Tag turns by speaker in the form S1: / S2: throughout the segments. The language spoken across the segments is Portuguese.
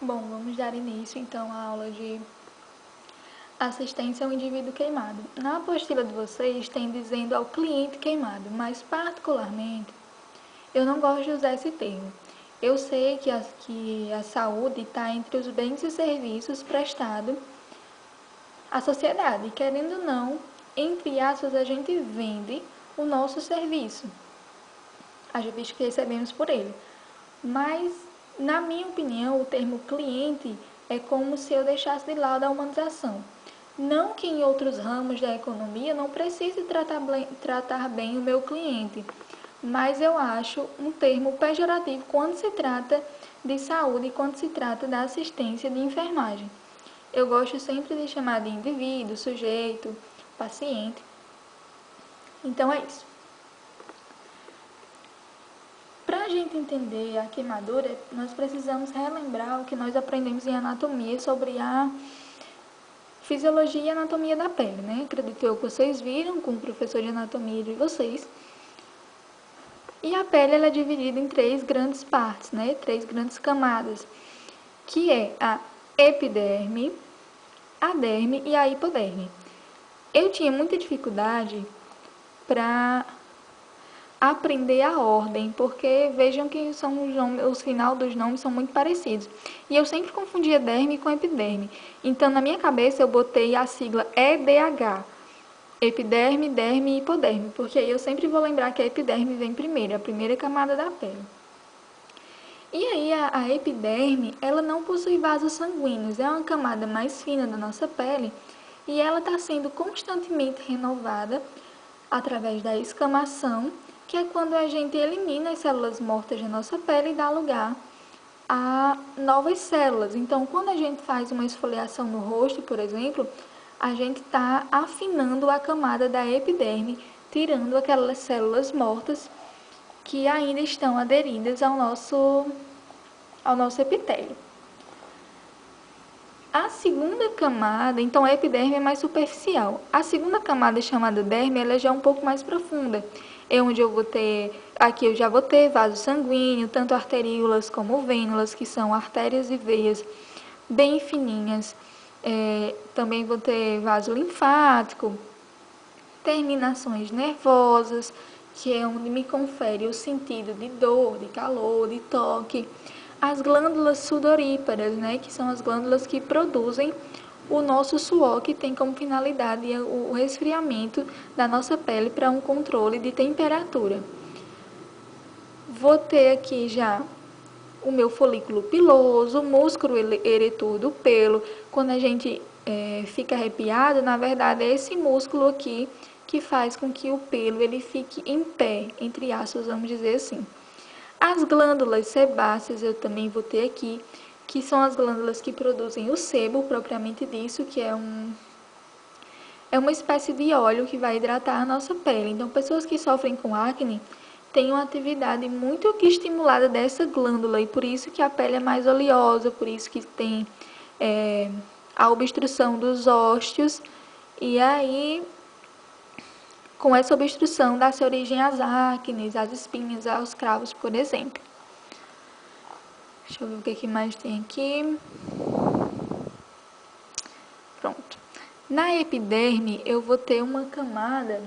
S1: Bom, vamos dar início então à aula de assistência ao indivíduo queimado. Na apostila de vocês tem dizendo ao cliente queimado, mas particularmente eu não gosto de usar esse termo. Eu sei que a saúde está entre os bens e serviços prestados à sociedade. Querendo ou não, entre aspas, a gente vende o nosso serviço, haja visto que recebemos por ele. Mas, na minha opinião, o termo cliente é como se eu deixasse de lado a humanização. Não que em outros ramos da economia não precise tratar bem o meu cliente, mas eu acho um termo pejorativo quando se trata de saúde e quando se trata da assistência de enfermagem. Eu gosto sempre de chamar de indivíduo, sujeito, paciente. Então é isso. Para a gente entender a queimadura, nós precisamos relembrar o que nós aprendemos em anatomia sobre a fisiologia e anatomia da pele, né? Acredito eu que vocês viram com o professor de anatomia de vocês. E a pele ela é dividida em três grandes partes, né? Três grandes camadas, que é a epiderme, a derme e a hipoderme. Eu tinha muita dificuldade para aprender a ordem, porque vejam que são os final dos nomes são muito parecidos. E eu sempre confundia derme com epiderme. Então, na minha cabeça, eu botei a sigla EDH, epiderme, derme e hipoderme, porque aí eu sempre vou lembrar que a epiderme vem primeiro, a primeira camada da pele. E aí, a epiderme, ela não possui vasos sanguíneos, é uma camada mais fina da nossa pele e ela está sendo constantemente renovada através da escamação, que é quando a gente elimina as células mortas da nossa pele e dá lugar a novas células. Então, quando a gente faz uma esfoliação no rosto, por exemplo, a gente está afinando a camada da epiderme, tirando aquelas células mortas que ainda estão aderidas ao nosso epitélio. A segunda camada, então a epiderme é mais superficial. A segunda camada, chamada derme, ela já é um pouco mais profunda. É onde aqui eu já vou ter vaso sanguíneo, tanto arteríolas como vênulas, que são artérias e veias bem fininhas. Também vou ter vaso linfático, terminações nervosas, que é onde me confere o sentido de dor, de calor, de toque. As glândulas sudoríparas, né, que são as glândulas que produzem o nosso suor, que tem como finalidade o resfriamento da nossa pele para um controle de temperatura. Vou ter aqui já o meu folículo piloso, o músculo eretor do pelo. Quando a gente fica arrepiado, na verdade é esse músculo aqui que faz com que o pelo ele fique em pé, entre aspas, vamos dizer assim. As glândulas sebáceas eu também vou ter aqui, que são as glândulas que produzem o sebo, propriamente disso, que é uma espécie de óleo que vai hidratar a nossa pele. Então, pessoas que sofrem com acne têm uma atividade muito estimulada dessa glândula, e por isso que a pele é mais oleosa, por isso que tem a obstrução dos ósseos, e aí com essa obstrução dá-se origem às acnes, às espinhas, aos cravos, por exemplo. Deixa eu ver o que mais tem aqui. Pronto. Na epiderme, eu vou ter uma camada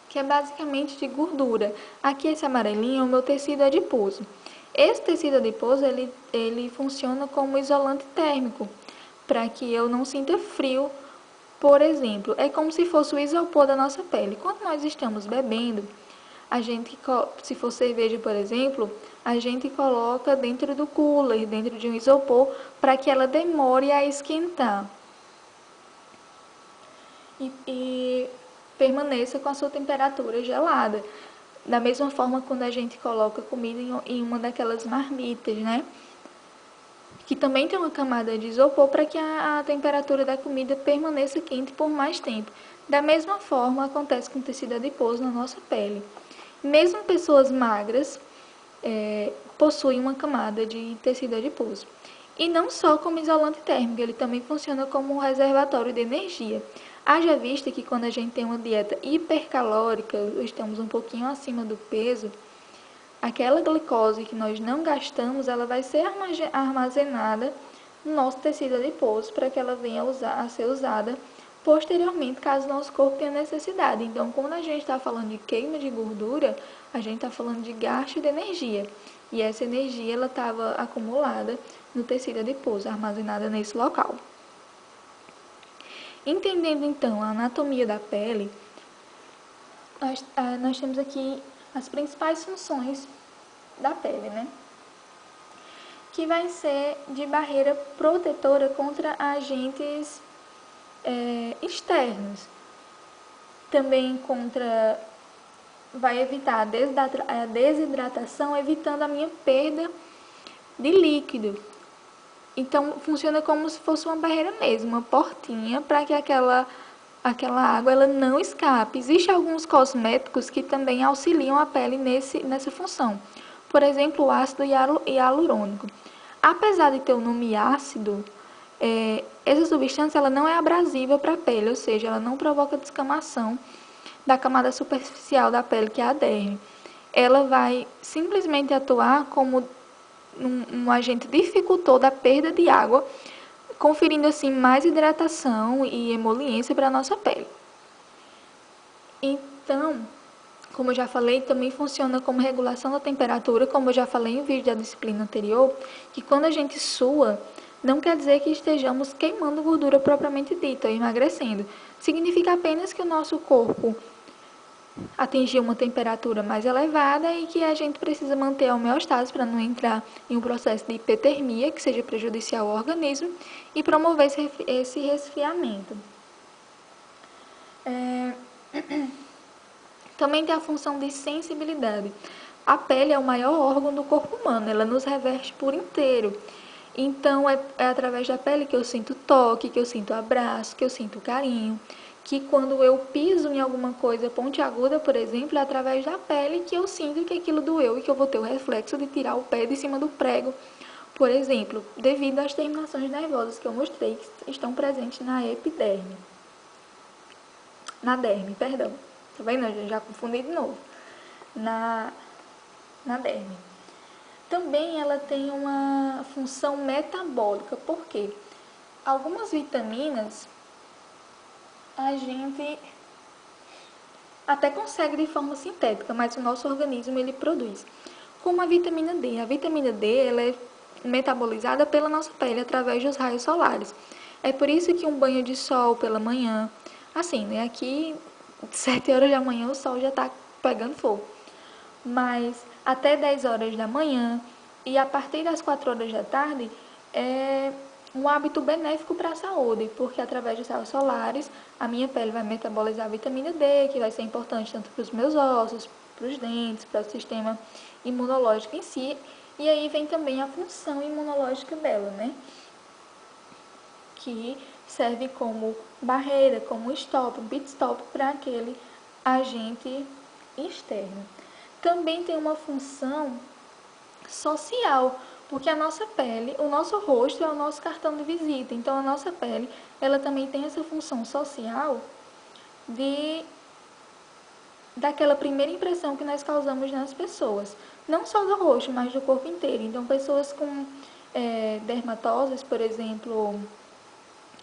S1: que é basicamente de gordura. Aqui esse amarelinho é o meu tecido adiposo. Esse tecido adiposo, ele funciona como isolante térmico, para que eu não sinta frio. Por exemplo, é como se fosse o isopor da nossa pele. Quando nós estamos bebendo, se for cerveja, por exemplo, a gente coloca dentro do cooler, dentro de um isopor, para que ela demore a esquentar e permaneça com a sua temperatura gelada. Da mesma forma, quando a gente coloca comida em uma daquelas marmitas, né? Que também tem uma camada de isopor para que a temperatura da comida permaneça quente por mais tempo. Da mesma forma, acontece com o tecido adiposo na nossa pele. Mesmo pessoas magras possuem uma camada de tecido adiposo. E não só como isolante térmico, ele também funciona como um reservatório de energia. Haja vista que quando a gente tem uma dieta hipercalórica, estamos um pouquinho acima do peso, aquela glicose que nós não gastamos, ela vai ser armazenada no nosso tecido adiposo para que ela venha a ser usada posteriormente, caso nosso corpo tenha necessidade. Então, quando a gente está falando de queima de gordura, a gente está falando de gasto de energia. E essa energia ela estava acumulada no tecido adiposo, armazenada nesse local. Entendendo então a anatomia da pele, nós temos aqui as principais funções da pele, né? Que vai ser de barreira protetora contra agentes externos. Também vai evitar a desidratação, evitando a minha perda de líquido. Então, funciona como se fosse uma barreira mesmo, uma portinha para que aquela água ela não escape. Existem alguns cosméticos que também auxiliam a pele nessa função. Por exemplo, o ácido hialurônico. Apesar de ter o nome ácido, essa substância ela não é abrasiva para a pele, ou seja, ela não provoca descamação da camada superficial da pele, que é a derme. Ela vai simplesmente atuar como um agente dificultor da perda de água, conferindo assim mais hidratação e emoliência para a nossa pele. Então, como eu já falei, também funciona como regulação da temperatura, como eu já falei em vídeo da disciplina anterior, que quando a gente sua, não quer dizer que estejamos queimando gordura propriamente dita, ou emagrecendo. Significa apenas que o nosso corpo atingir uma temperatura mais elevada e que a gente precisa manter a homeostase para não entrar em um processo de hipertermia que seja prejudicial ao organismo e promover esse resfriamento. Também tem a função de sensibilidade. A pele é o maior órgão do corpo humano, ela nos reveste por inteiro. Então, é através da pele que eu sinto toque, que eu sinto abraço, que eu sinto carinho. Que quando eu piso em alguma coisa pontiaguda, por exemplo, é através da pele que eu sinto que aquilo doeu e que eu vou ter o reflexo de tirar o pé de cima do prego, por exemplo, devido às terminações nervosas que eu mostrei que estão presentes na epiderme. Na derme, perdão. Tá vendo? Eu já confundi de novo. Na derme. Também ela tem uma função metabólica, porque algumas vitaminas a gente até consegue de forma sintética, mas o nosso organismo ele produz. Como a vitamina D. A vitamina D ela é metabolizada pela nossa pele através dos raios solares. É por isso que um banho de sol pela manhã, assim, né? Aqui, 7 horas da manhã, o sol já está pegando fogo. Mas até 10 horas da manhã e a partir das 4 horas da tarde é um hábito benéfico para a saúde, porque através dos raios solares a minha pele vai metabolizar a vitamina D, que vai ser importante tanto para os meus ossos, para os dentes, para o sistema imunológico em si, e aí vem também a função imunológica dela, né? Que serve como barreira, como stop, pit stop para aquele agente externo. Também tem uma função social, porque a nossa pele, o nosso rosto é o nosso cartão de visita. Então, a nossa pele, ela também tem essa função social daquela primeira impressão que nós causamos nas pessoas. Não só do rosto, mas do corpo inteiro. Então, pessoas com dermatoses, por exemplo,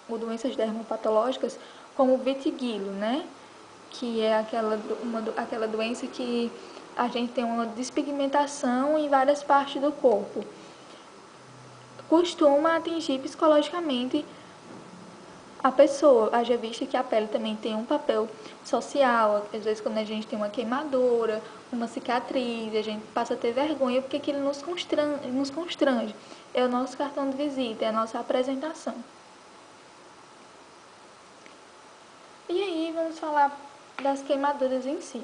S1: ou doenças dermopatológicas, como o vitiligo, né? Que é aquela doença que a gente tem uma despigmentação em várias partes do corpo. Costuma atingir psicologicamente a pessoa. Haja vista que a pele também tem um papel social. Às vezes, quando a gente tem uma queimadura, uma cicatriz, a gente passa a ter vergonha porque aquilo nos constrange. É o nosso cartão de visita, é a nossa apresentação. E aí, vamos falar das queimaduras em si.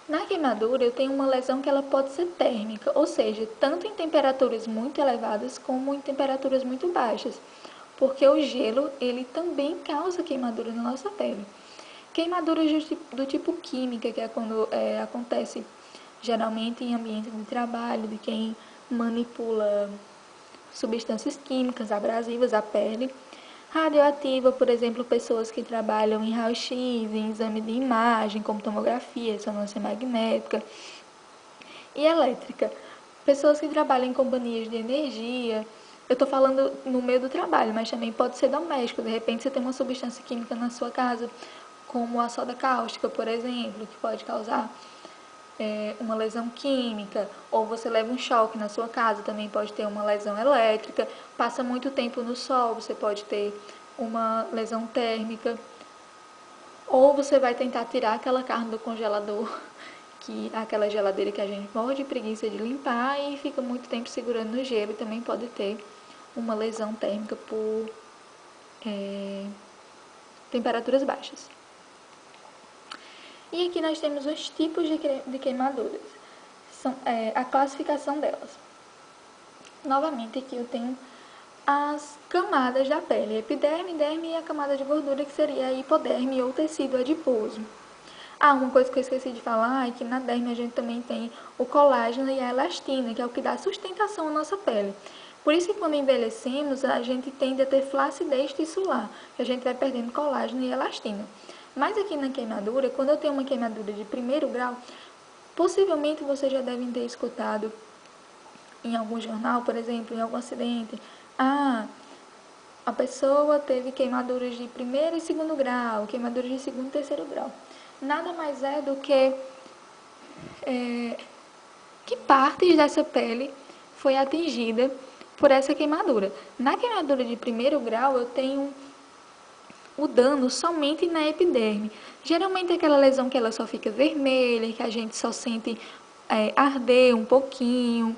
S1: Na queimadura, eu tenho uma lesão que ela pode ser térmica, ou seja, tanto em temperaturas muito elevadas como em temperaturas muito baixas, porque o gelo, ele também causa queimadura na nossa pele. Queimaduras do tipo química, que é quando acontece geralmente em ambiente de trabalho, de quem manipula substâncias químicas abrasivas à pele. Radioativa, por exemplo, pessoas que trabalham em raio-x, em exame de imagem, como tomografia, ressonância magnética, E elétrica. Pessoas que trabalham em companhias de energia, eu estou falando no meio do trabalho, mas também pode ser doméstico. De repente você tem uma substância química na sua casa, como a soda cáustica, por exemplo, que pode causar uma lesão química, ou você leva um choque na sua casa, também pode ter uma lesão elétrica. Passa muito tempo no sol, você pode ter uma lesão térmica. Ou você vai tentar tirar aquela carne do congelador, que aquela geladeira que a gente morre de preguiça de limpar e fica muito tempo segurando no gelo, e também pode ter uma lesão térmica por temperaturas baixas. E aqui nós temos os tipos de queimaduras, a classificação delas. Novamente aqui eu tenho as camadas da pele, epiderme, derme e a camada de gordura, que seria a hipoderme ou tecido adiposo. Uma coisa que eu esqueci de falar é que na derme a gente também tem o colágeno e a elastina, que é o que dá sustentação à nossa pele. Por isso que quando envelhecemos, a gente tende a ter flacidez tissular, que a gente vai perdendo colágeno e elastina. Mas aqui na queimadura, quando eu tenho uma queimadura de primeiro grau, possivelmente vocês já devem ter escutado em algum jornal, por exemplo, em algum acidente, a pessoa teve queimaduras de primeiro e segundo grau, queimaduras de segundo e terceiro grau. Nada mais é do que partes dessa pele foi atingida por essa queimadura. Na queimadura de primeiro grau, eu tenho o dano somente na epiderme. Geralmente é aquela lesão que ela só fica vermelha, que a gente só sente arder um pouquinho.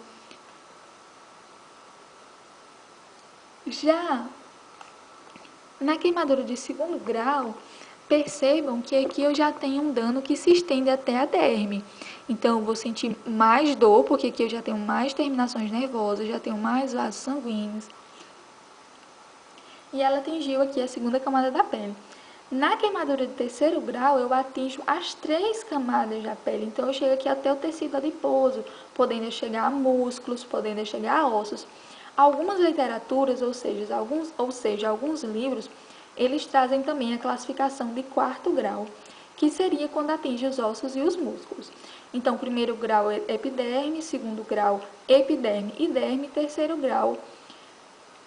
S1: Já na queimadura de segundo grau, percebam que aqui eu já tenho um dano que se estende até a derme. Então, eu vou sentir mais dor, porque aqui eu já tenho mais terminações nervosas, já tenho mais vasos sanguíneos. E ela atingiu aqui a segunda camada da pele. Na queimadura de terceiro grau, eu atinjo as 3 camadas da pele. Então, eu chego aqui até o tecido adiposo, podendo chegar a músculos, podendo chegar a ossos. Algumas literaturas, ou seja, alguns livros, eles trazem também a classificação de quarto grau, que seria quando atinge os ossos e os músculos. Então, primeiro grau é epiderme, segundo grau epiderme e derme, terceiro grau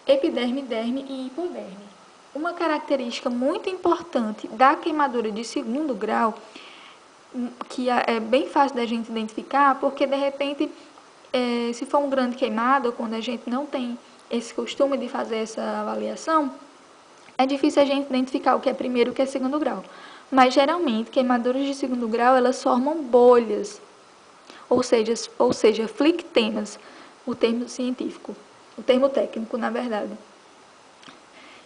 S1: epiderme, derme e hipoderme. Uma característica muito importante da queimadura de segundo grau, que é bem fácil da gente identificar, porque de repente, se for um grande queimado, ou quando a gente não tem esse costume de fazer essa avaliação, é difícil a gente identificar o que é primeiro e o que é segundo grau. Mas geralmente, queimaduras de segundo grau, elas formam bolhas, ou seja, flictemas, o termo científico, o termo técnico, na verdade.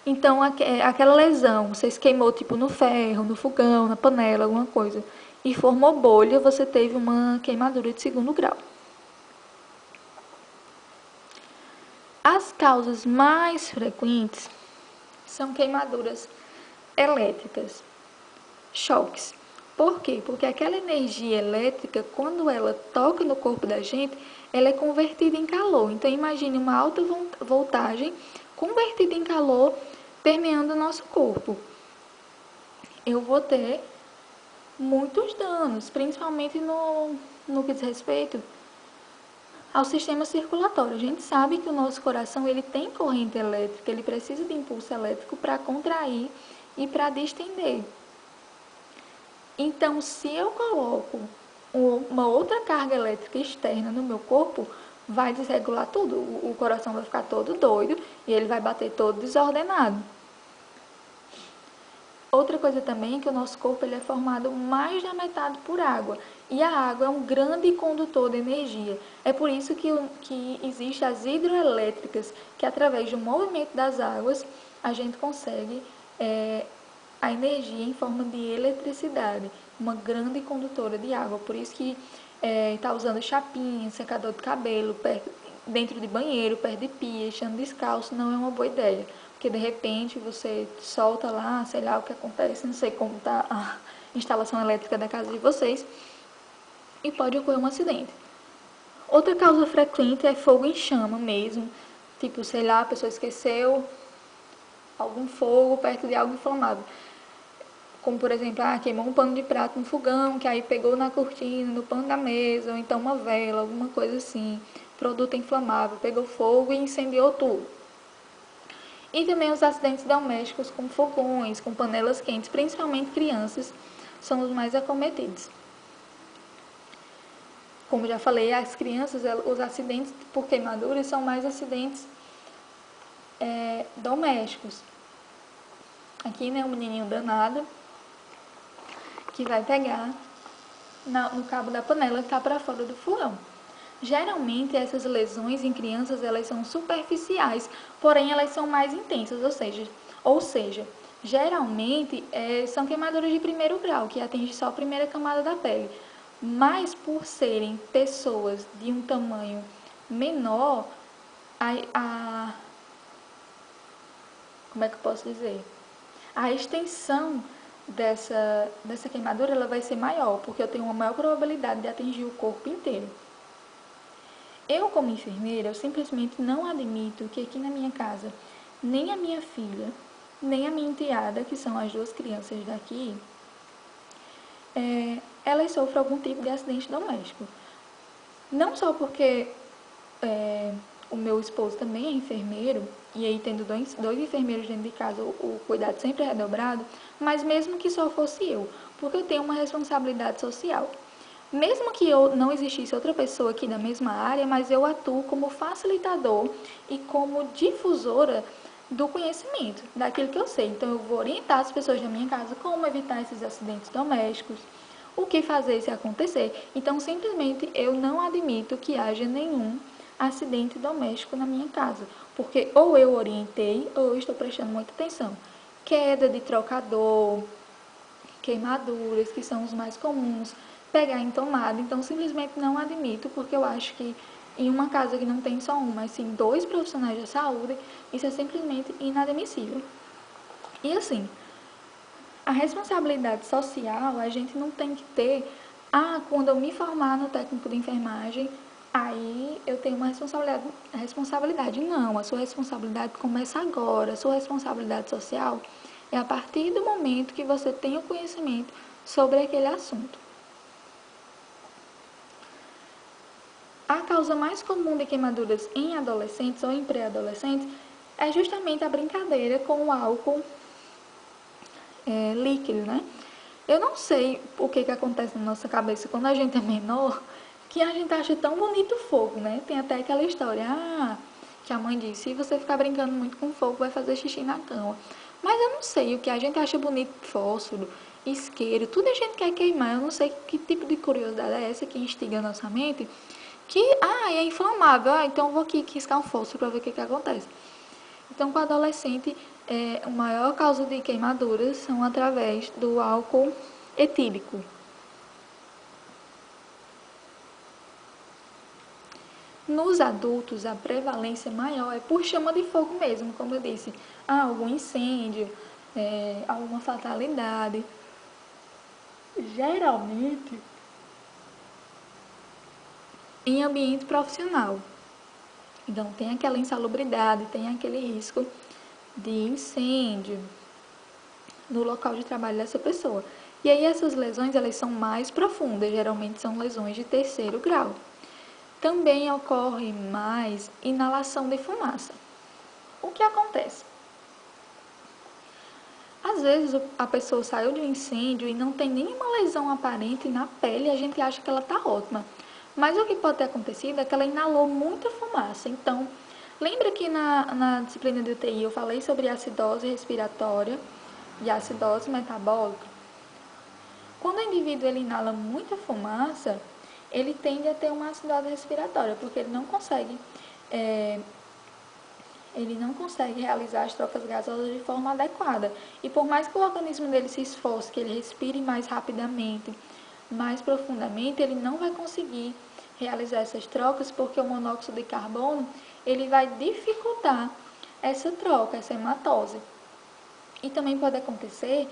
S1: Então, aquela lesão, você se queimou tipo no ferro, no fogão, na panela, alguma coisa, e formou bolha, você teve uma queimadura de segundo grau. As causas mais frequentes são queimaduras elétricas, choques. Por quê? Porque aquela energia elétrica, quando ela toca no corpo da gente, ela é convertida em calor. Então, imagine uma alta voltagem convertida em calor permeando o nosso corpo. Eu vou ter muitos danos, principalmente no que diz respeito ao sistema circulatório. A gente sabe que o nosso coração ele tem corrente elétrica, ele precisa de impulso elétrico para contrair e para distender. Então, se eu coloco uma outra carga elétrica externa no meu corpo, vai desregular tudo. O coração vai ficar todo doido e ele vai bater todo desordenado. Outra coisa também é que o nosso corpo ele é formado mais da metade por água. E a água é um grande condutor de energia. É por isso que existem as hidroelétricas, que através do movimento das águas, a gente consegue a energia em forma de eletricidade. Uma grande condutora de água. Por isso que está usando chapinha, secador de cabelo, dentro de banheiro, perto de pia, estando descalço, não é uma boa ideia. Porque de repente você solta lá, sei lá o que acontece, não sei como está a instalação elétrica da casa de vocês, e pode ocorrer um acidente. Outra causa frequente é fogo em chama mesmo, tipo, sei lá, a pessoa esqueceu algum fogo perto de algo inflamável. Como, por exemplo, queimou um pano de prato no fogão, que aí pegou na cortina, no pano da mesa, ou então uma vela, alguma coisa assim. Produto inflamável, pegou fogo e incendiou tudo. E também os acidentes domésticos com fogões, com panelas quentes, principalmente crianças, são os mais acometidos. Como já falei, as crianças, os acidentes por queimaduras são mais acidentes domésticos. Aqui, né, um menininho danado que vai pegar no cabo da panela que está para fora do fogão. Geralmente, essas lesões em crianças, elas são superficiais, porém elas são mais intensas, ou seja, geralmente são queimaduras de primeiro grau, que atingem só a primeira camada da pele. Mas por serem pessoas de um tamanho menor, como é que eu posso dizer? A extensão dessa queimadura ela vai ser maior, porque eu tenho uma maior probabilidade de atingir o corpo inteiro. Eu, como enfermeira, eu simplesmente não admito que aqui na minha casa, nem a minha filha, nem a minha enteada, que são as duas crianças daqui, elas sofram algum tipo de acidente doméstico. Não só porque o meu esposo também é enfermeiro, e aí tendo dois enfermeiros dentro de casa, o cuidado sempre é redobrado, mas mesmo que só fosse eu, porque eu tenho uma responsabilidade social. Mesmo que eu não existisse outra pessoa aqui da mesma área, mas eu atuo como facilitador e como difusora do conhecimento, daquilo que eu sei. Então, eu vou orientar as pessoas da minha casa como evitar esses acidentes domésticos, o que fazer se acontecer. Então, simplesmente, eu não admito que haja nenhum acidente doméstico na minha casa, porque ou eu orientei ou eu estou prestando muita atenção. Queda de trocador, queimaduras, que são os mais comuns, pegar em tomada. Então, simplesmente não admito, porque eu acho que em uma casa que não tem só um, mas sim dois profissionais de saúde, isso é simplesmente inadmissível. E assim, a responsabilidade social a gente não tem que ter, quando eu me formar no técnico de enfermagem, aí eu tenho uma responsabilidade. Não, a sua responsabilidade começa agora. A sua responsabilidade social é a partir do momento que você tem o conhecimento sobre aquele assunto. A causa mais comum de queimaduras em adolescentes ou em pré-adolescentes é justamente a brincadeira com o álcool líquido, né? Eu não sei o que acontece na nossa cabeça quando a gente é menor, que a gente acha tão bonito o fogo, né? Tem até aquela história, que a mãe diz, se você ficar brincando muito com fogo, vai fazer xixi na cama. Mas eu não sei o que a gente acha bonito, fósforo, isqueiro, tudo a gente quer queimar. Eu não sei que tipo de curiosidade é essa que instiga a nossa mente, que, é inflamável, então eu vou aqui riscar um fósforo para ver o que acontece. Então, com o adolescente, a maior causa de queimaduras são através do álcool etílico. Nos adultos, a prevalência maior é por chama de fogo mesmo, como eu disse. Algum incêndio, alguma fatalidade. Geralmente, em ambiente profissional. Então, tem aquela insalubridade, tem aquele risco de incêndio no local de trabalho dessa pessoa. E aí essas lesões, elas são mais profundas, geralmente são lesões de terceiro grau. Também ocorre mais inalação de fumaça. O que acontece? Às vezes a pessoa saiu de um incêndio e não tem nenhuma lesão aparente na pele e a gente acha que ela está ótima. Mas o que pode ter acontecido é que ela inalou muita fumaça. Então, lembra que na disciplina de UTI eu falei sobre acidose respiratória e acidose metabólica? Quando o indivíduo ele inala muita fumaça, ele tende a ter uma acidose respiratória, porque ele não consegue realizar as trocas gasosas de forma adequada. E por mais que o organismo dele se esforce, que ele respire mais rapidamente, mais profundamente, ele não vai conseguir realizar essas trocas, porque o monóxido de carbono ele vai dificultar essa troca, essa hematose. E também pode acontecer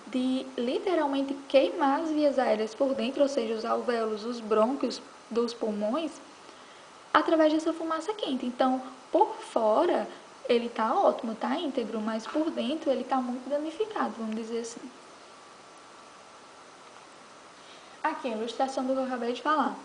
S1: de literalmente queimar as vias aéreas por dentro, ou seja, os alvéolos, os brônquios dos pulmões, através dessa fumaça quente. Então, por fora, ele está ótimo, está íntegro, mas por dentro ele está muito danificado, vamos dizer assim. Aqui, a ilustração do que eu acabei de falar.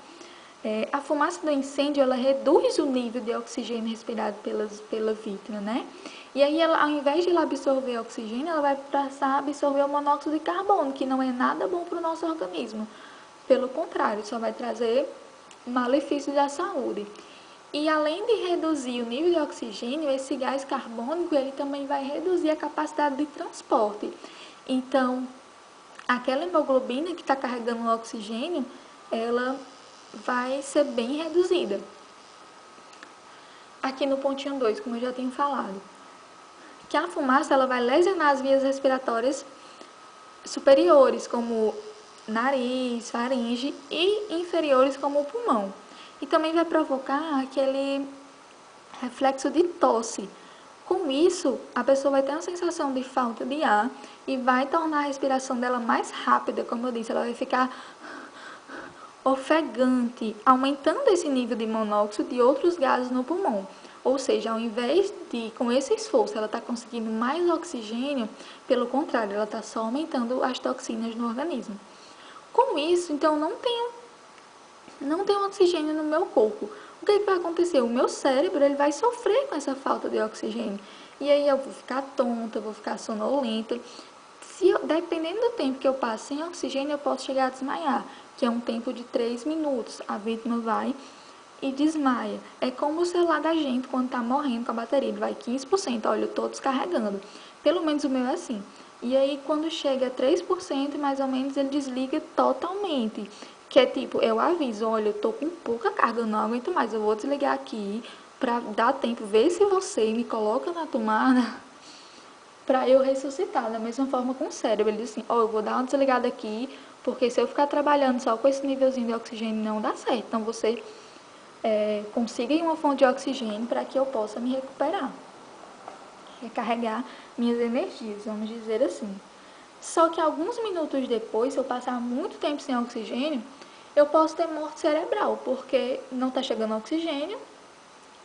S1: A fumaça do incêndio, ela reduz o nível de oxigênio respirado pela vítima, né? E aí, ela, ao invés de ela absorver oxigênio, ela vai passar a absorver o monóxido de carbono, que não é nada bom para o nosso organismo. Pelo contrário, só vai trazer malefícios à saúde. E além de reduzir o nível de oxigênio, esse gás carbônico, ele também vai reduzir a capacidade de transporte. Então, aquela hemoglobina que está carregando o oxigênio, ela vai ser bem reduzida. Aqui no pontinho 2, como eu já tenho falado, que a fumaça ela vai lesionar as vias respiratórias superiores, como nariz, faringe, e inferiores, como o pulmão. E também vai provocar aquele reflexo de tosse. Com isso, a pessoa vai ter uma sensação de falta de ar e vai tornar a respiração dela mais rápida, como eu disse, ela vai ficar ofegante, aumentando esse nível de monóxido e outros gases no pulmão. Ou seja, ao invés de, com esse esforço, ela está conseguindo mais oxigênio, pelo contrário, ela está só aumentando as toxinas no organismo. Com isso, então, não tem oxigênio no meu corpo. O que vai acontecer? O meu cérebro ele vai sofrer com essa falta de oxigênio. E aí eu vou ficar tonta, eu vou ficar sonolenta. Dependendo do tempo que eu passo sem oxigênio, eu posso chegar a desmaiar, que é um tempo de 3 minutos. A vítima vai e desmaia. É como o celular da gente quando está morrendo com a bateria. Ele vai 15%, olha, eu estou descarregando. Pelo menos o meu é assim. E aí, quando chega a 3%, mais ou menos, ele desliga totalmente. Que é tipo, eu aviso, olha, eu tô com pouca carga, eu não aguento mais, eu vou desligar aqui para dar tempo, ver se você me coloca na tomada para eu ressuscitar. Da mesma forma com o cérebro, ele diz assim, ó, eu vou dar uma desligada aqui, porque se eu ficar trabalhando só com esse nívelzinho de oxigênio não dá certo. Então você consiga uma fonte de oxigênio para que eu possa me recuperar, recarregar minhas energias, vamos dizer assim. Só que alguns minutos depois, se eu passar muito tempo sem oxigênio, eu posso ter morte cerebral, porque não está chegando oxigênio,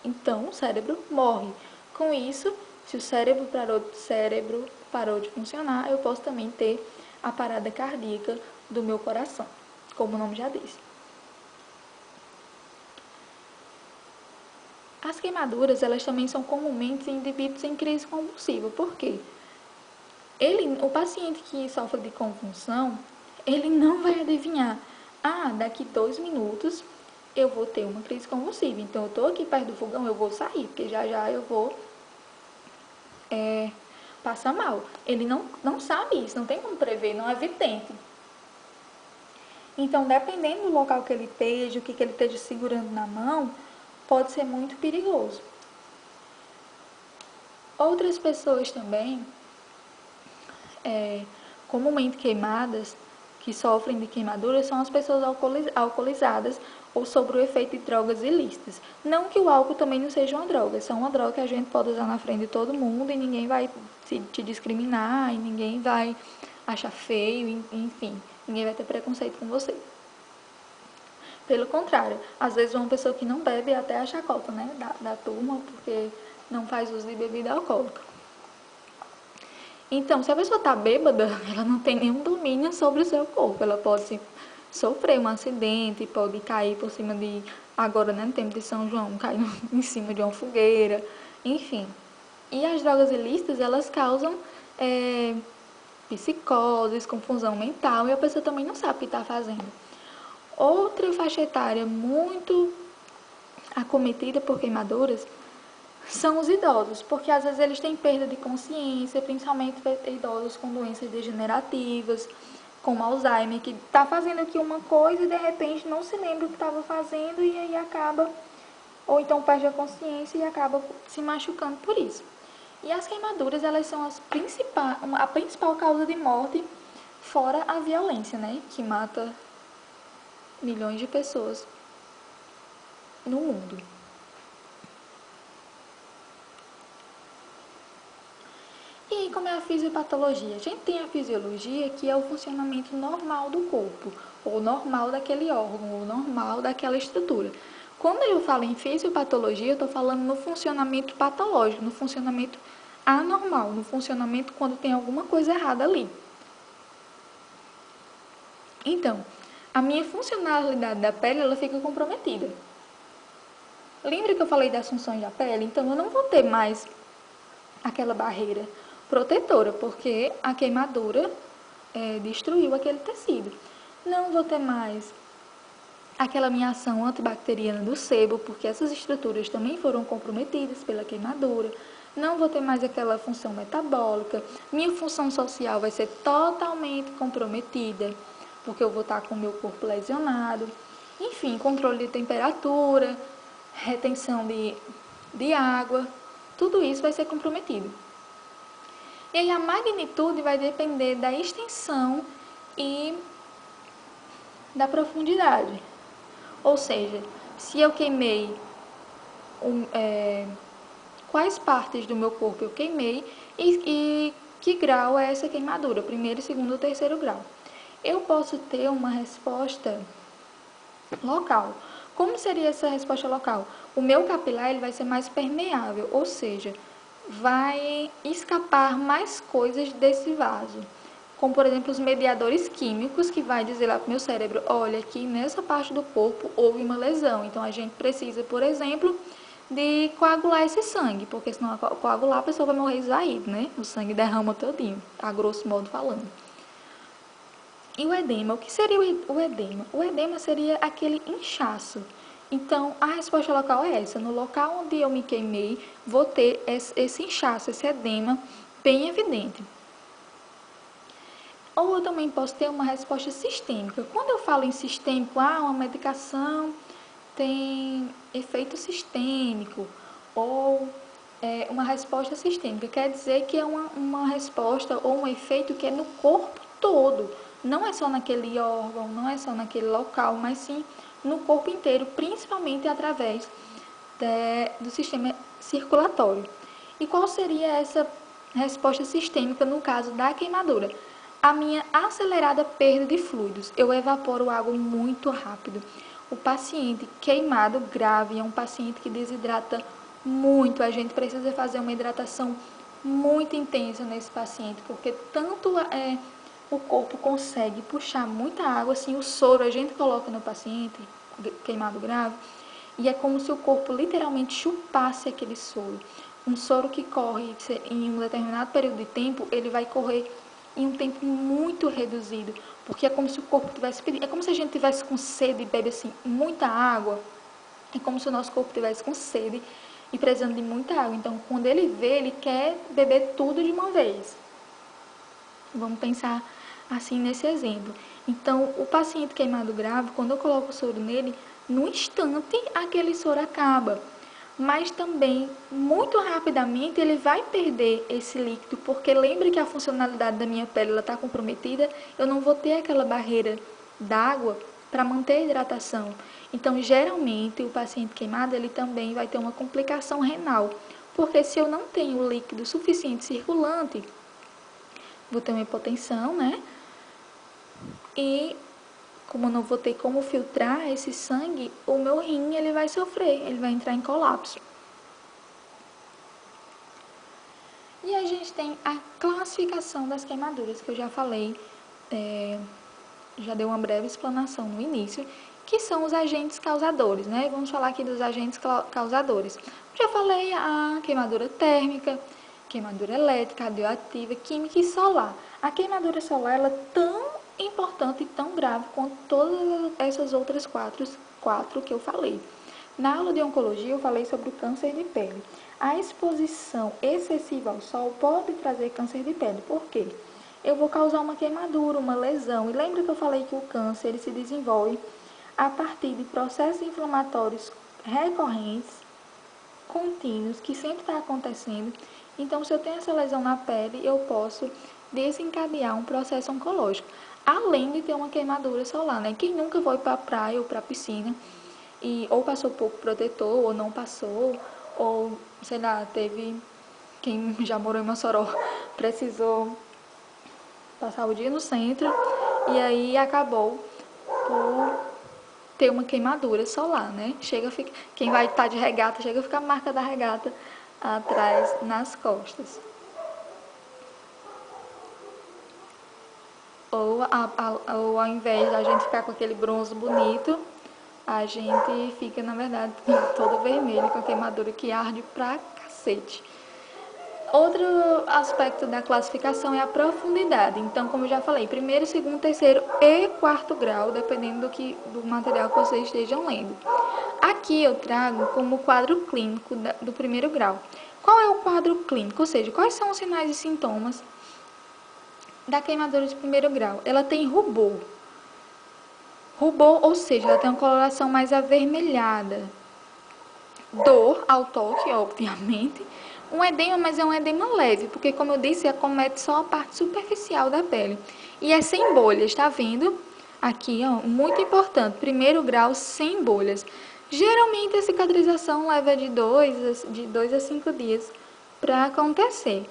S1: então o cérebro morre. Com isso, se o cérebro parou de funcionar, eu posso também ter a parada cardíaca do meu coração, como o nome já diz. As queimaduras, elas também são comumente em indivíduos em crise convulsiva. Por quê? O paciente que sofre de convulsão, ele não vai adivinhar. Ah, daqui 2 minutos eu vou ter uma crise convulsiva. Então, eu estou aqui perto do fogão, eu vou sair, porque já já eu vou passar mal. Ele não sabe isso, não tem como prever, não é vidente. Então, dependendo do local que ele esteja, o que ele esteja segurando na mão, pode ser muito perigoso. Outras pessoas também, comumente queimadas, que sofrem de queimaduras, são as pessoas alcoolizadas ou sob o efeito de drogas ilícitas. Não que o álcool também não seja uma droga, é só uma droga que a gente pode usar na frente de todo mundo e ninguém vai te discriminar, e ninguém vai achar feio, enfim, ninguém vai ter preconceito com você. Pelo contrário, às vezes uma pessoa que não bebe até acha cota, né, da turma, porque não faz uso de bebida alcoólica. Então, se a pessoa está bêbada, ela não tem nenhum domínio sobre o seu corpo. Ela pode sofrer um acidente, pode cair por cima de, agora, né, no tempo de São João, cair em cima de uma fogueira, enfim. E as drogas ilícitas, elas causam psicoses, confusão mental, e a pessoa também não sabe o que está fazendo. Outra faixa etária muito acometida por queimaduras são os idosos, porque às vezes eles têm perda de consciência, principalmente idosos com doenças degenerativas, como Alzheimer, que está fazendo aqui uma coisa e de repente não se lembra o que estava fazendo e aí acaba, ou então perde a consciência e acaba se machucando por isso. E as queimaduras, elas são a principal causa de morte, fora a violência, né, que mata milhões de pessoas no mundo. E aí, como é a fisiopatologia? A gente tem a fisiologia, que é o funcionamento normal do corpo, ou normal daquele órgão, ou normal daquela estrutura. Quando eu falo em fisiopatologia, eu estou falando no funcionamento patológico, no funcionamento anormal, no funcionamento quando tem alguma coisa errada ali. Então, a minha funcionalidade da pele ela fica comprometida. Lembra que eu falei das funções da pele? Então eu não vou ter mais aquela barreira protetora, porque a queimadura destruiu aquele tecido. Não vou ter mais aquela minha ação antibacteriana do sebo, porque essas estruturas também foram comprometidas pela queimadura. Não vou ter mais aquela função metabólica. Minha função social vai ser totalmente comprometida, porque eu vou estar com o meu corpo lesionado. Enfim, controle de temperatura, retenção de água, tudo isso vai ser comprometido. E aí a magnitude vai depender da extensão e da profundidade. Ou seja, se eu queimei, quais partes do meu corpo eu queimei e que grau é essa queimadura, primeiro, segundo ou terceiro grau. Eu posso ter uma resposta local. Como seria essa resposta local? O meu capilar ele vai ser mais permeável, ou seja, vai escapar mais coisas desse vaso. Como, por exemplo, os mediadores químicos, que vai dizer lá para o meu cérebro, olha, aqui nessa parte do corpo houve uma lesão. Então, a gente precisa, por exemplo, de coagular esse sangue, porque senão coagular a pessoa vai morrer esvaída, né? O sangue derrama todinho, a grosso modo falando. E o edema, o que seria o edema? O edema seria aquele inchaço. Então, a resposta local é essa. No local onde eu me queimei, vou ter esse inchaço, esse edema bem evidente. Ou eu também posso ter uma resposta sistêmica. Quando eu falo em sistêmico, uma medicação tem efeito sistêmico, ou uma resposta sistêmica, quer dizer que é uma resposta ou um efeito que é no corpo todo. Não é só naquele órgão, não é só naquele local, mas sim no corpo inteiro, principalmente através do sistema circulatório. E qual seria essa resposta sistêmica no caso da queimadura? A minha acelerada perda de fluidos. Eu evaporo água muito rápido. O paciente queimado grave é um paciente que desidrata muito. A gente precisa fazer uma hidratação muito intensa nesse paciente, porque tanto o corpo consegue puxar muita água, assim, o soro a gente coloca no paciente queimado grave, e é como se o corpo literalmente chupasse aquele soro. Um soro que corre em um determinado período de tempo, ele vai correr em um tempo muito reduzido, porque é como se o corpo tivesse pedindo, é como se a gente tivesse com sede e bebe assim muita água, é como se o nosso corpo tivesse com sede e precisando de muita água. Então, quando ele vê, ele quer beber tudo de uma vez. Vamos pensar assim nesse exemplo. Então, o paciente queimado grave, quando eu coloco o soro nele, no instante aquele soro acaba. Mas também, muito rapidamente, ele vai perder esse líquido, porque lembre que a funcionalidade da minha pele está comprometida, eu não vou ter aquela barreira d'água para manter a hidratação. Então, geralmente, o paciente queimado, ele também vai ter uma complicação renal, porque se eu não tenho líquido suficiente circulante, vou ter uma hipotensão, né? E como eu não vou ter como filtrar esse sangue, o meu rim ele vai sofrer, ele vai entrar em colapso. E a gente tem a classificação das queimaduras, que eu já falei, já dei uma breve explanação no início, que são os agentes causadores, né? Vamos falar aqui dos agentes causadores. Já falei a queimadura térmica, queimadura elétrica, radioativa, química e solar. A queimadura solar ela é tão importante e tão grave quanto todas essas outras quatro que eu falei. Na aula de oncologia eu falei sobre o câncer de pele. A exposição excessiva ao sol pode trazer câncer de pele. Por quê? Eu vou causar uma queimadura, uma lesão. E lembra que eu falei que o câncer ele se desenvolve a partir de processos inflamatórios recorrentes, contínuos, que sempre está acontecendo. Então, se eu tenho essa lesão na pele, eu posso desencadear um processo oncológico. Além de ter uma queimadura solar, né? Quem nunca foi para a praia ou para a piscina e ou passou pouco protetor, ou não passou, ou, sei lá, teve... Quem já morou em Mossoró precisou passar o dia no centro e aí acabou por ter uma queimadura solar, né? Quem vai estar de regata, chega a ficar a marca da regata atrás, nas costas. ou ao invés da gente ficar com aquele bronze bonito, a gente fica, na verdade, toda vermelha, com a queimadura que arde pra cacete. Outro aspecto da classificação é a profundidade. Então, como eu já falei, primeiro, segundo, terceiro e quarto grau, dependendo do material que vocês estejam lendo. Aqui eu trago como quadro clínico do primeiro grau. Qual é o quadro clínico? Ou seja, quais são os sinais e sintomas da queimadura de primeiro grau? Ela tem rubor. Rubor, ou seja, ela tem uma coloração mais avermelhada. Dor ao toque, obviamente. Um edema, mas é um edema leve, porque, como eu disse, acomete só a parte superficial da pele. E é sem bolhas, tá vendo? Aqui, ó, muito importante, primeiro grau sem bolhas. Geralmente a cicatrização leva de 2 a 5 dias para acontecer.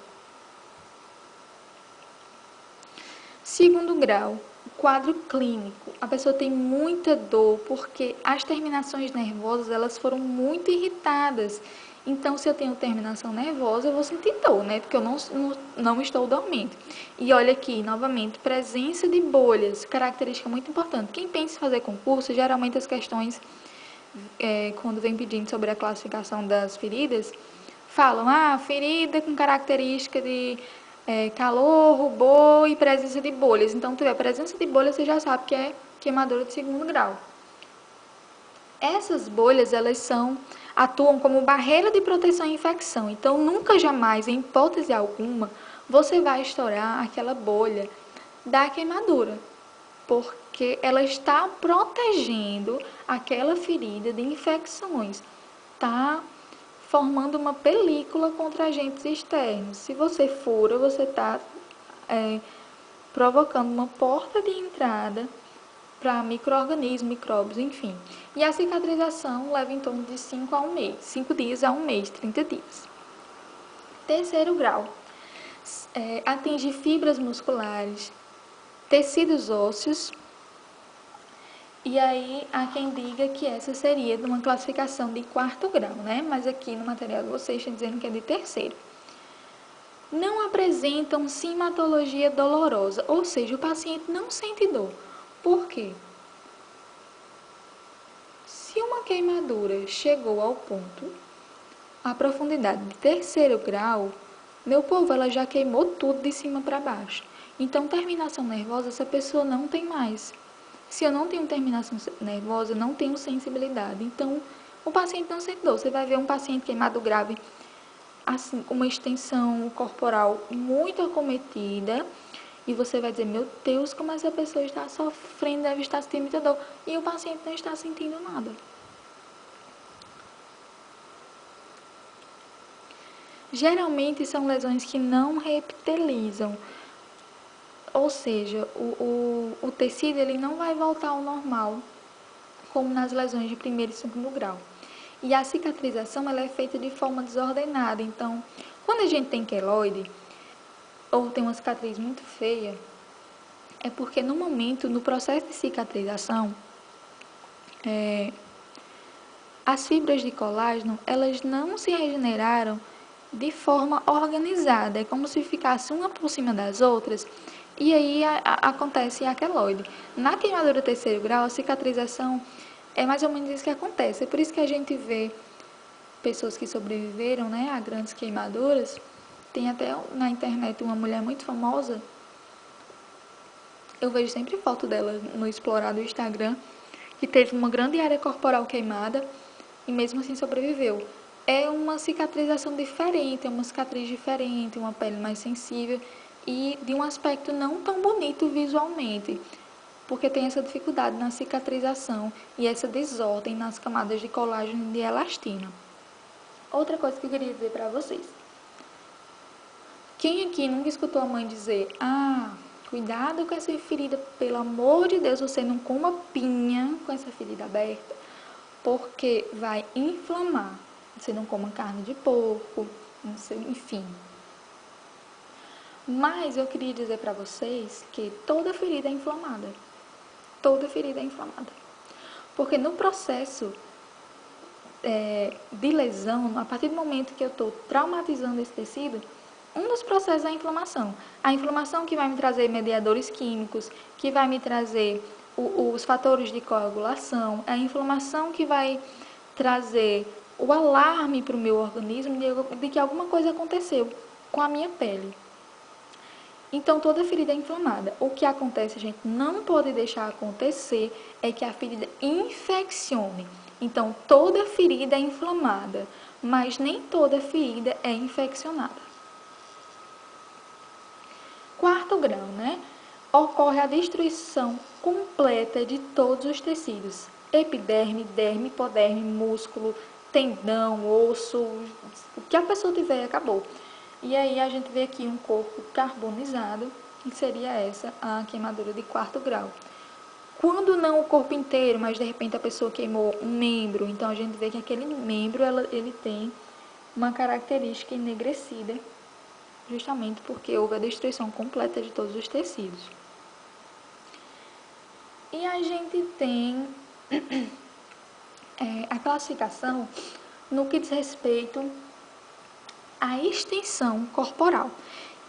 S1: Segundo grau, quadro clínico. A pessoa tem muita dor porque as terminações nervosas elas foram muito irritadas. Então, se eu tenho terminação nervosa, eu vou sentir dor, né? Porque eu não estou dormindo. E olha aqui, novamente, presença de bolhas, característica muito importante. Quem pensa em fazer concurso, geralmente as questões, quando vem pedindo sobre a classificação das feridas, falam, ferida com característica de calor, rubor e presença de bolhas. Então, tiver presença de bolhas, você já sabe que é queimadura de segundo grau. Essas bolhas, atuam como barreira de proteção à infecção. Então, nunca jamais, em hipótese alguma, você vai estourar aquela bolha da queimadura, porque ela está protegendo aquela ferida de infecções, tá formando uma película contra agentes externos. Se você fura, você está provocando uma porta de entrada para micro-organismos, micróbios, enfim. E a cicatrização leva em torno de 5 a 1 mês, 5 dias a 1 mês, 30 dias. Terceiro grau, atinge fibras musculares, tecidos ósseos, e aí há quem diga que essa seria de uma classificação de quarto grau, né? Mas aqui no material de vocês está dizendo que é de terceiro. Não apresentam sintomatologia dolorosa, ou seja, o paciente não sente dor. Por quê? Se uma queimadura chegou ao ponto, a profundidade de terceiro grau, meu povo, ela já queimou tudo de cima para baixo. Então, terminação nervosa, essa pessoa não tem mais. Se eu não tenho terminação nervosa, eu não tenho sensibilidade. Então, o paciente não sente dor. Você vai ver um paciente queimado grave, assim, com uma extensão corporal muito acometida, e você vai dizer, meu Deus, como essa pessoa está sofrendo, deve estar sentindo muita dor. E o paciente não está sentindo nada. Geralmente são lesões que não reptilizam. Ou seja, o tecido ele não vai voltar ao normal, como nas lesões de primeiro e segundo grau. E a cicatrização ela é feita de forma desordenada. Então, quando a gente tem queloide, ou tem uma cicatriz muito feia, é porque no momento, no processo de cicatrização, as fibras de colágeno, elas não se regeneraram de forma organizada. É como se ficasse uma por cima das outras, e aí acontece a queloide. Na queimadura terceiro grau, a cicatrização é mais ou menos isso que acontece. É por isso que a gente vê pessoas que sobreviveram, né, a grandes queimaduras. Tem até na internet uma mulher muito famosa, eu vejo sempre foto dela no explorar do Instagram, que teve uma grande área corporal queimada e mesmo assim sobreviveu. É uma cicatrização diferente, é uma cicatriz diferente, uma pele mais sensível e de um aspecto não tão bonito visualmente, porque tem essa dificuldade na cicatrização e essa desordem nas camadas de colágeno e de elastina. Outra coisa que eu queria dizer para vocês. Quem aqui nunca escutou a mãe dizer, cuidado com essa ferida, pelo amor de Deus, você não coma pinha com essa ferida aberta, porque vai inflamar. Você não coma carne de porco, não sei, enfim. Mas eu queria dizer para vocês que toda ferida é inflamada. Toda ferida é inflamada. Porque no processo de lesão, a partir do momento que eu estou traumatizando esse tecido, um dos processos é a inflamação. A inflamação que vai me trazer mediadores químicos, que vai me trazer os fatores de coagulação, é a inflamação que vai trazer o alarme para o meu organismo de que alguma coisa aconteceu com a minha pele. Então, toda ferida é inflamada. O que acontece, a gente não pode deixar acontecer, é que a ferida infeccione. Então, toda ferida é inflamada, mas nem toda ferida é infeccionada. Quarto grau, né? Ocorre a destruição completa de todos os tecidos. Epiderme, derme, hipoderme, músculo, tendão, osso, o que a pessoa tiver, acabou. E aí a gente vê aqui um corpo carbonizado, que seria essa a queimadura de quarto grau. Quando não o corpo inteiro, mas de repente a pessoa queimou um membro, então a gente vê que aquele membro ele tem uma característica enegrecida, justamente porque houve a destruição completa de todos os tecidos. E a gente tem a classificação no que diz respeito à extensão corporal,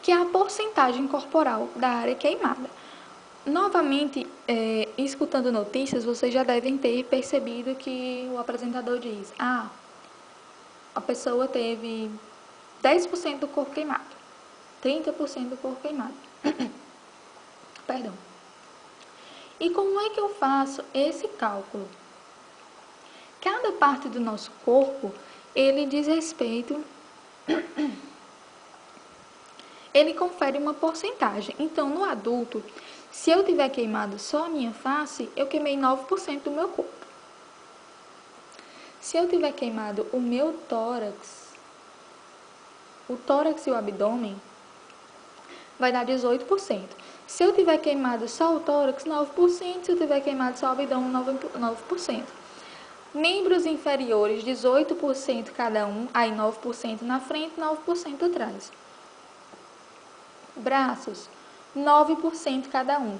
S1: que é a porcentagem corporal da área queimada. Novamente, escutando notícias, vocês já devem ter percebido que o apresentador diz: a pessoa teve 10% do corpo queimado, 30% do corpo queimado. Perdão. E como é que eu faço esse cálculo? Cada parte do nosso corpo, ele diz respeito, ele confere uma porcentagem. Então, no adulto, se eu tiver queimado só a minha face, eu queimei 9% do meu corpo. Se eu tiver queimado o meu tórax e o abdômen, vai dar 18%. Se eu tiver queimado só o tórax, 9%. Se eu tiver queimado só o abdômen, 9%. Membros inferiores, 18% cada um, aí 9% na frente, 9% atrás. Braços, 9% cada um.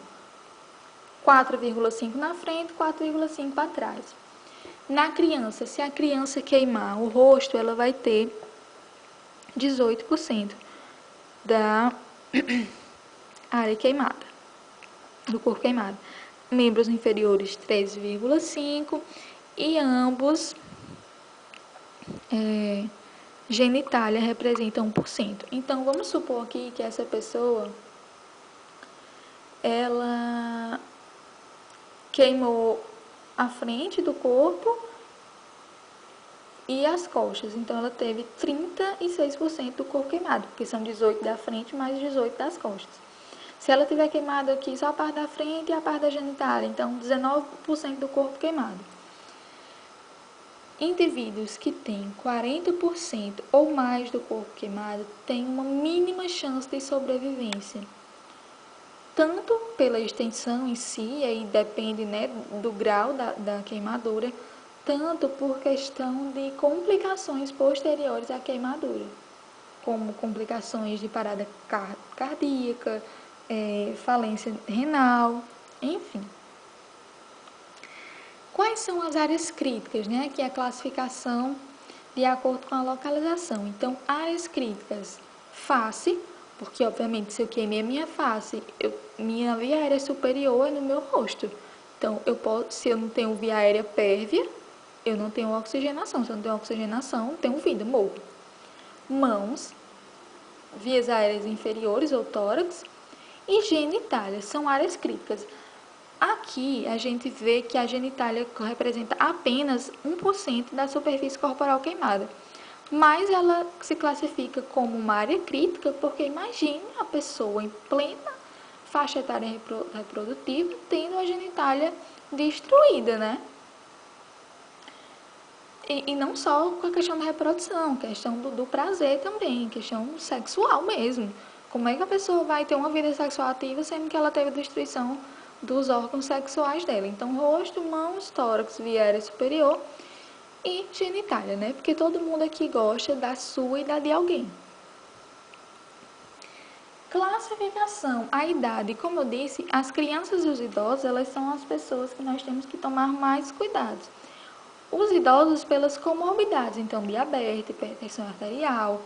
S1: 4,5% na frente, 4,5% atrás. Na criança, se a criança queimar o rosto, ela vai ter 18% da área queimada, do corpo queimado. Membros inferiores, 13,5%. E ambos, genitália, representam 1%. Então, vamos supor aqui que essa pessoa, ela queimou a frente do corpo e as costas. Então, ela teve 36% do corpo queimado, porque são 18% da frente mais 18% das costas. Se ela tiver queimado aqui só a parte da frente e a parte da genitália, então 19% do corpo queimado. Indivíduos que têm 40% ou mais do corpo queimado têm uma mínima chance de sobrevivência. Tanto pela extensão em si, aí depende, né, do grau da queimadura, tanto por questão de complicações posteriores à queimadura, como complicações de parada cardíaca, falência renal, enfim. Quais são as áreas críticas, né? Aqui é a classificação de acordo com a localização. Então, áreas críticas, face, porque obviamente se eu queimei a minha face, minha via aérea superior é no meu rosto. Então, se eu não tenho via aérea pérvia, eu não tenho oxigenação. Se eu não tenho oxigenação, não tenho vida, morro. Mãos, vias aéreas inferiores ou tórax e genitália, são áreas críticas. Aqui a gente vê que a genitália representa apenas 1% da superfície corporal queimada, mas ela se classifica como uma área crítica porque imagine a pessoa em plena faixa etária reprodutiva tendo a genitália destruída, né? E não só com a questão da reprodução, questão do prazer também, questão sexual mesmo. Como é que a pessoa vai ter uma vida sexual ativa sendo que ela teve destruição dos órgãos sexuais dela? Então, rosto, mãos, tórax, via aérea superior e genitália, né? Porque todo mundo aqui gosta da sua e da de alguém. Classificação, a idade. Como eu disse, as crianças e os idosos, elas são as pessoas que nós temos que tomar mais cuidados. Os idosos pelas comorbidades, então diabetes, hipertensão arterial,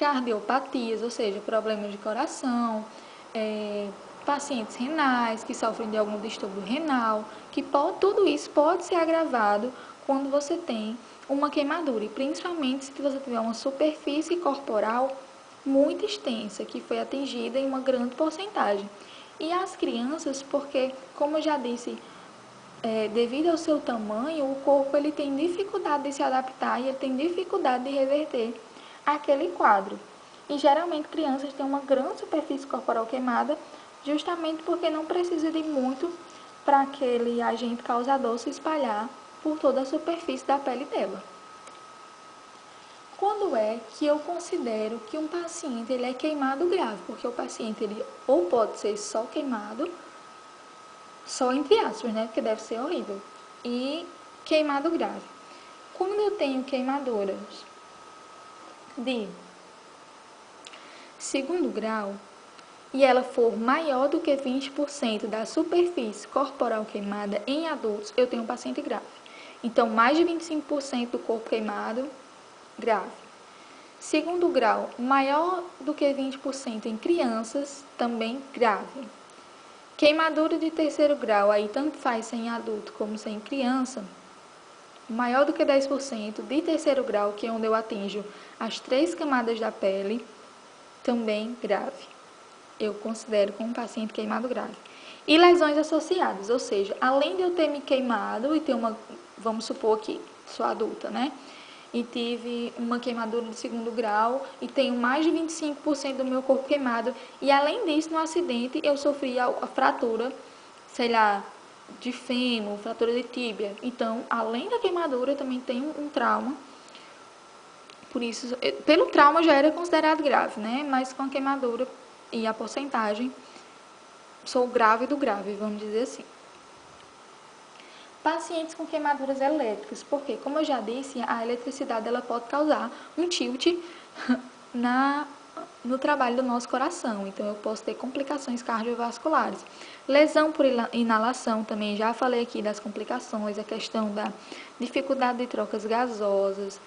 S1: cardiopatias, ou seja, problemas de coração, pacientes renais que sofrem de algum distúrbio renal, tudo isso pode ser agravado quando você tem uma queimadura, e principalmente se você tiver uma superfície corporal muito extensa, que foi atingida em uma grande porcentagem. E as crianças, porque, como eu já disse, devido ao seu tamanho, o corpo ele tem dificuldade de se adaptar e ele tem dificuldade de reverter aquele quadro. E geralmente crianças têm uma grande superfície corporal queimada, justamente porque não precisa de muito para aquele agente causador se espalhar por toda a superfície da pele dela. Quando é que eu considero que um paciente ele é queimado grave? Porque o paciente ele ou pode ser só queimado, só entre aspas, né? Porque deve ser horrível. E queimado grave. Quando eu tenho queimaduras de segundo grau e ela for maior do que 20% da superfície corporal queimada em adultos, eu tenho um paciente grave. Então, mais de 25% do corpo queimado, grave. Segundo grau, maior do que 20% em crianças, também grave. Queimadura de terceiro grau, aí tanto faz ser em adulto como ser em criança, maior do que 10% de terceiro grau, que é onde eu atinjo as 3 camadas da pele, também grave. Eu considero como um paciente queimado grave. E lesões associadas, ou seja, além de eu ter me queimado e ter vamos supor que sou adulta, né? E tive uma queimadura de segundo grau e tenho mais de 25% do meu corpo queimado. E além disso, no acidente, eu sofri a fratura, sei lá, de fêmur, fratura de tíbia. Então, além da queimadura, eu também tenho um trauma. Por isso, pelo trauma já era considerado grave, né? Mas com a queimadura e a porcentagem, sou grave do grave, vamos dizer assim. Pacientes com queimaduras elétricas, porque, como eu já disse, a eletricidade ela pode causar um tilt no trabalho do nosso coração, então eu posso ter complicações cardiovasculares. Lesão por inalação, também já falei aqui das complicações, a questão da dificuldade de trocas gasosas,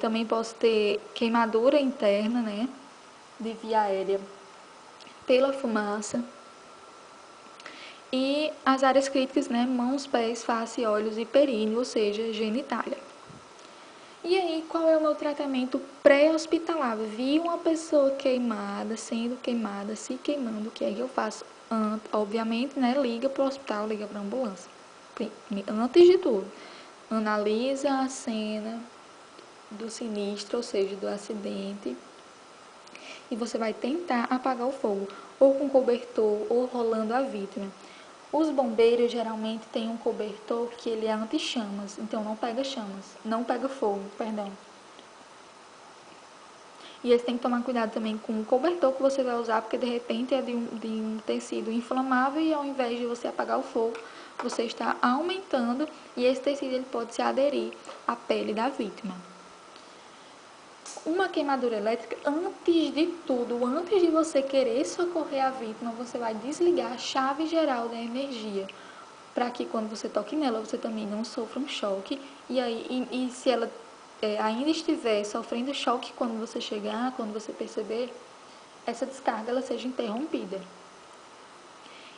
S1: também posso ter queimadura interna, né, de via aérea pela fumaça. E as áreas críticas, né, mãos, pés, face, olhos e períneo, ou seja, genitália. E aí, qual é o meu tratamento pré-hospitalar? Vi uma pessoa queimada, sendo queimada, se queimando, o que é que eu faço? Obviamente, né, liga para o hospital, liga para a ambulância. Antes de tudo, analisa a cena do sinistro, ou seja, do acidente, e você vai tentar apagar o fogo, ou com cobertor, ou rolando a vítima. Os bombeiros geralmente têm um cobertor que ele é anti-chamas, então não pega chamas, não pega fogo, perdão. E eles têm que tomar cuidado também com o cobertor que você vai usar, porque de repente é de um tecido inflamável e ao invés de você apagar o fogo, você está aumentando e esse tecido ele pode se aderir à pele da vítima. Uma queimadura elétrica, antes de tudo, antes de você querer socorrer a vítima, você vai desligar a chave geral da energia, para que quando você toque nela, você também não sofra um choque. E se ela ainda estiver sofrendo choque quando você chegar, quando você perceber, essa descarga ela seja interrompida.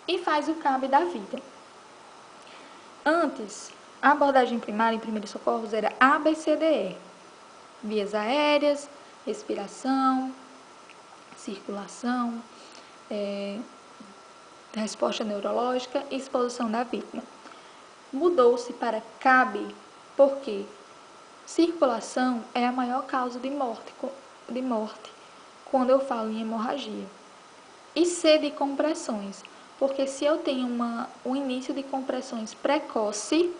S1: E faz o CAB da vida. Antes, a abordagem primária em primeiros socorros era ABCDE. Vias aéreas, respiração, circulação, resposta neurológica e exposição da vítima. Mudou-se para CAB porque circulação é a maior causa de morte quando eu falo em hemorragia. E C de compressões, porque se eu tenho um início de compressões precoce,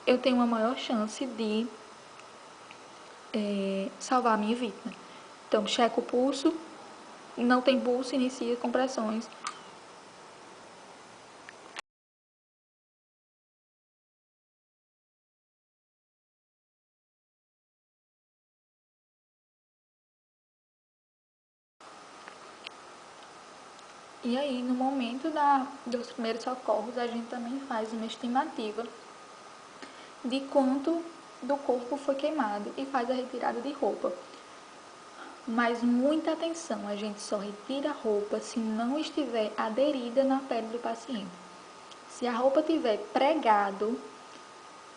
S1: eu tenho uma maior chance de salvar a minha vítima. Então, checa o pulso, não tem pulso, inicia compressões. E aí, no momento dos primeiros socorros, a gente também faz uma estimativa de quanto do corpo foi queimado e faz a retirada de roupa. Mas muita atenção, a gente só retira a roupa se não estiver aderida na pele do paciente. Se a roupa tiver pregado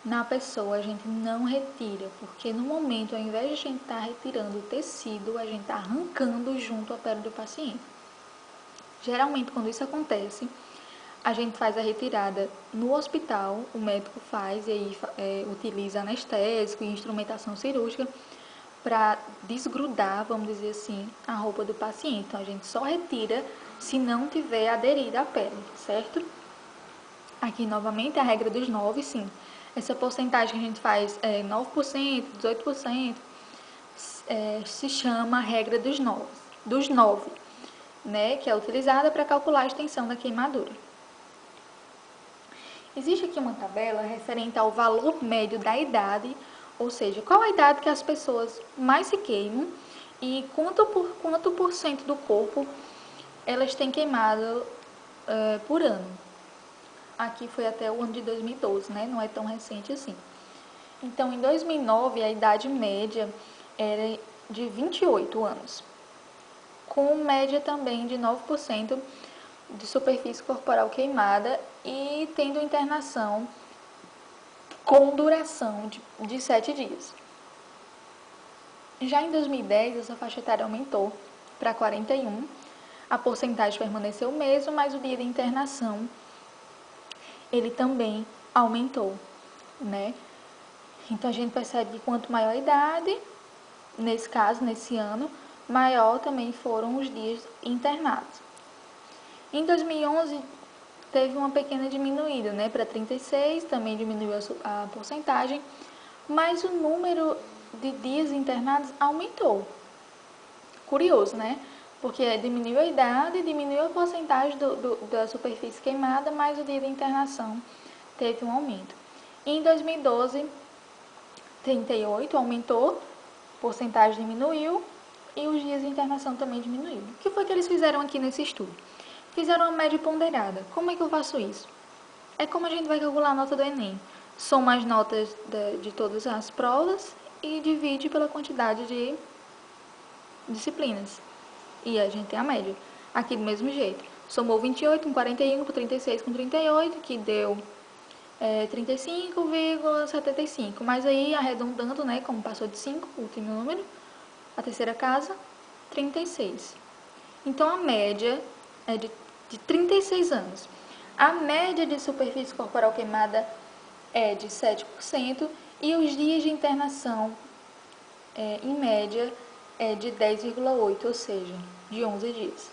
S1: na pessoa, a gente não retira, porque no momento, ao invés de a gente estar retirando o tecido, a gente está arrancando junto à pele do paciente. Geralmente, quando isso acontece, a gente faz a retirada no hospital, o médico faz e aí utiliza anestésico e instrumentação cirúrgica para desgrudar, vamos dizer assim, a roupa do paciente. Então, a gente só retira se não tiver aderida à pele, certo? Aqui, novamente, a regra dos 9, sim. Essa porcentagem que a gente faz, 9%, 18%, se chama a regra dos 9, né? Que é utilizada para calcular a extensão da queimadura. Existe aqui uma tabela referente ao valor médio da idade, ou seja, qual a idade que as pessoas mais se queimam e quanto por cento do corpo elas têm queimado por ano. Aqui foi até o ano de 2012, né? Não é tão recente assim. Então, em 2009, a idade média era de 28 anos, com média também de 9% de superfície corporal queimada e tendo internação com duração de 7 dias. Já em 2010, essa faixa etária aumentou para 41, a porcentagem permaneceu o mesmo, mas o dia de internação ele também aumentou, né? Então a gente percebe que quanto maior a idade, nesse caso, nesse ano, maior também foram os dias internados. Em 2011 teve uma pequena diminuída, né, para 36, também diminuiu a porcentagem, mas o número de dias internados aumentou. Curioso, né? Porque diminuiu a idade, diminuiu a porcentagem da superfície queimada, mas o dia de internação teve um aumento. Em 2012, 38 aumentou, porcentagem diminuiu e os dias de internação também diminuiu. O que foi que eles fizeram aqui nesse estudo? Fizeram uma média ponderada. Como é que eu faço isso? É como a gente vai calcular a nota do Enem. Soma as notas de todas as provas e divide pela quantidade de disciplinas. E a gente tem a média. Aqui do mesmo jeito. Somou 28 com 41, com 36 com 38, que deu 35,75. Mas aí, arredondando, né, como passou de 5, o último número, a terceira casa, 36. Então, a média é de 36 anos. A média de superfície corporal queimada é de 7% e os dias de internação, em média, é de 10,8, ou seja, de 11 dias.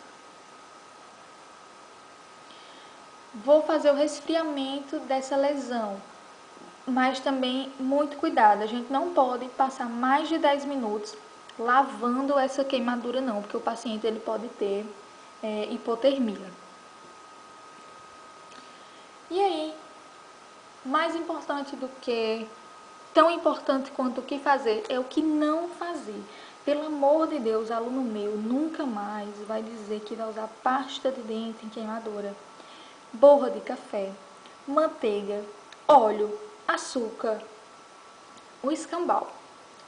S1: Vou fazer o resfriamento dessa lesão, mas também muito cuidado. A gente não pode passar mais de 10 minutos lavando essa queimadura não, porque o paciente ele pode ter hipotermia. E aí, mais importante do que, tão importante quanto o que fazer, é o que não fazer. Pelo amor de Deus, aluno meu nunca mais vai dizer que vai usar pasta de dente em queimadura, borra de café, manteiga, óleo, açúcar, o escambau,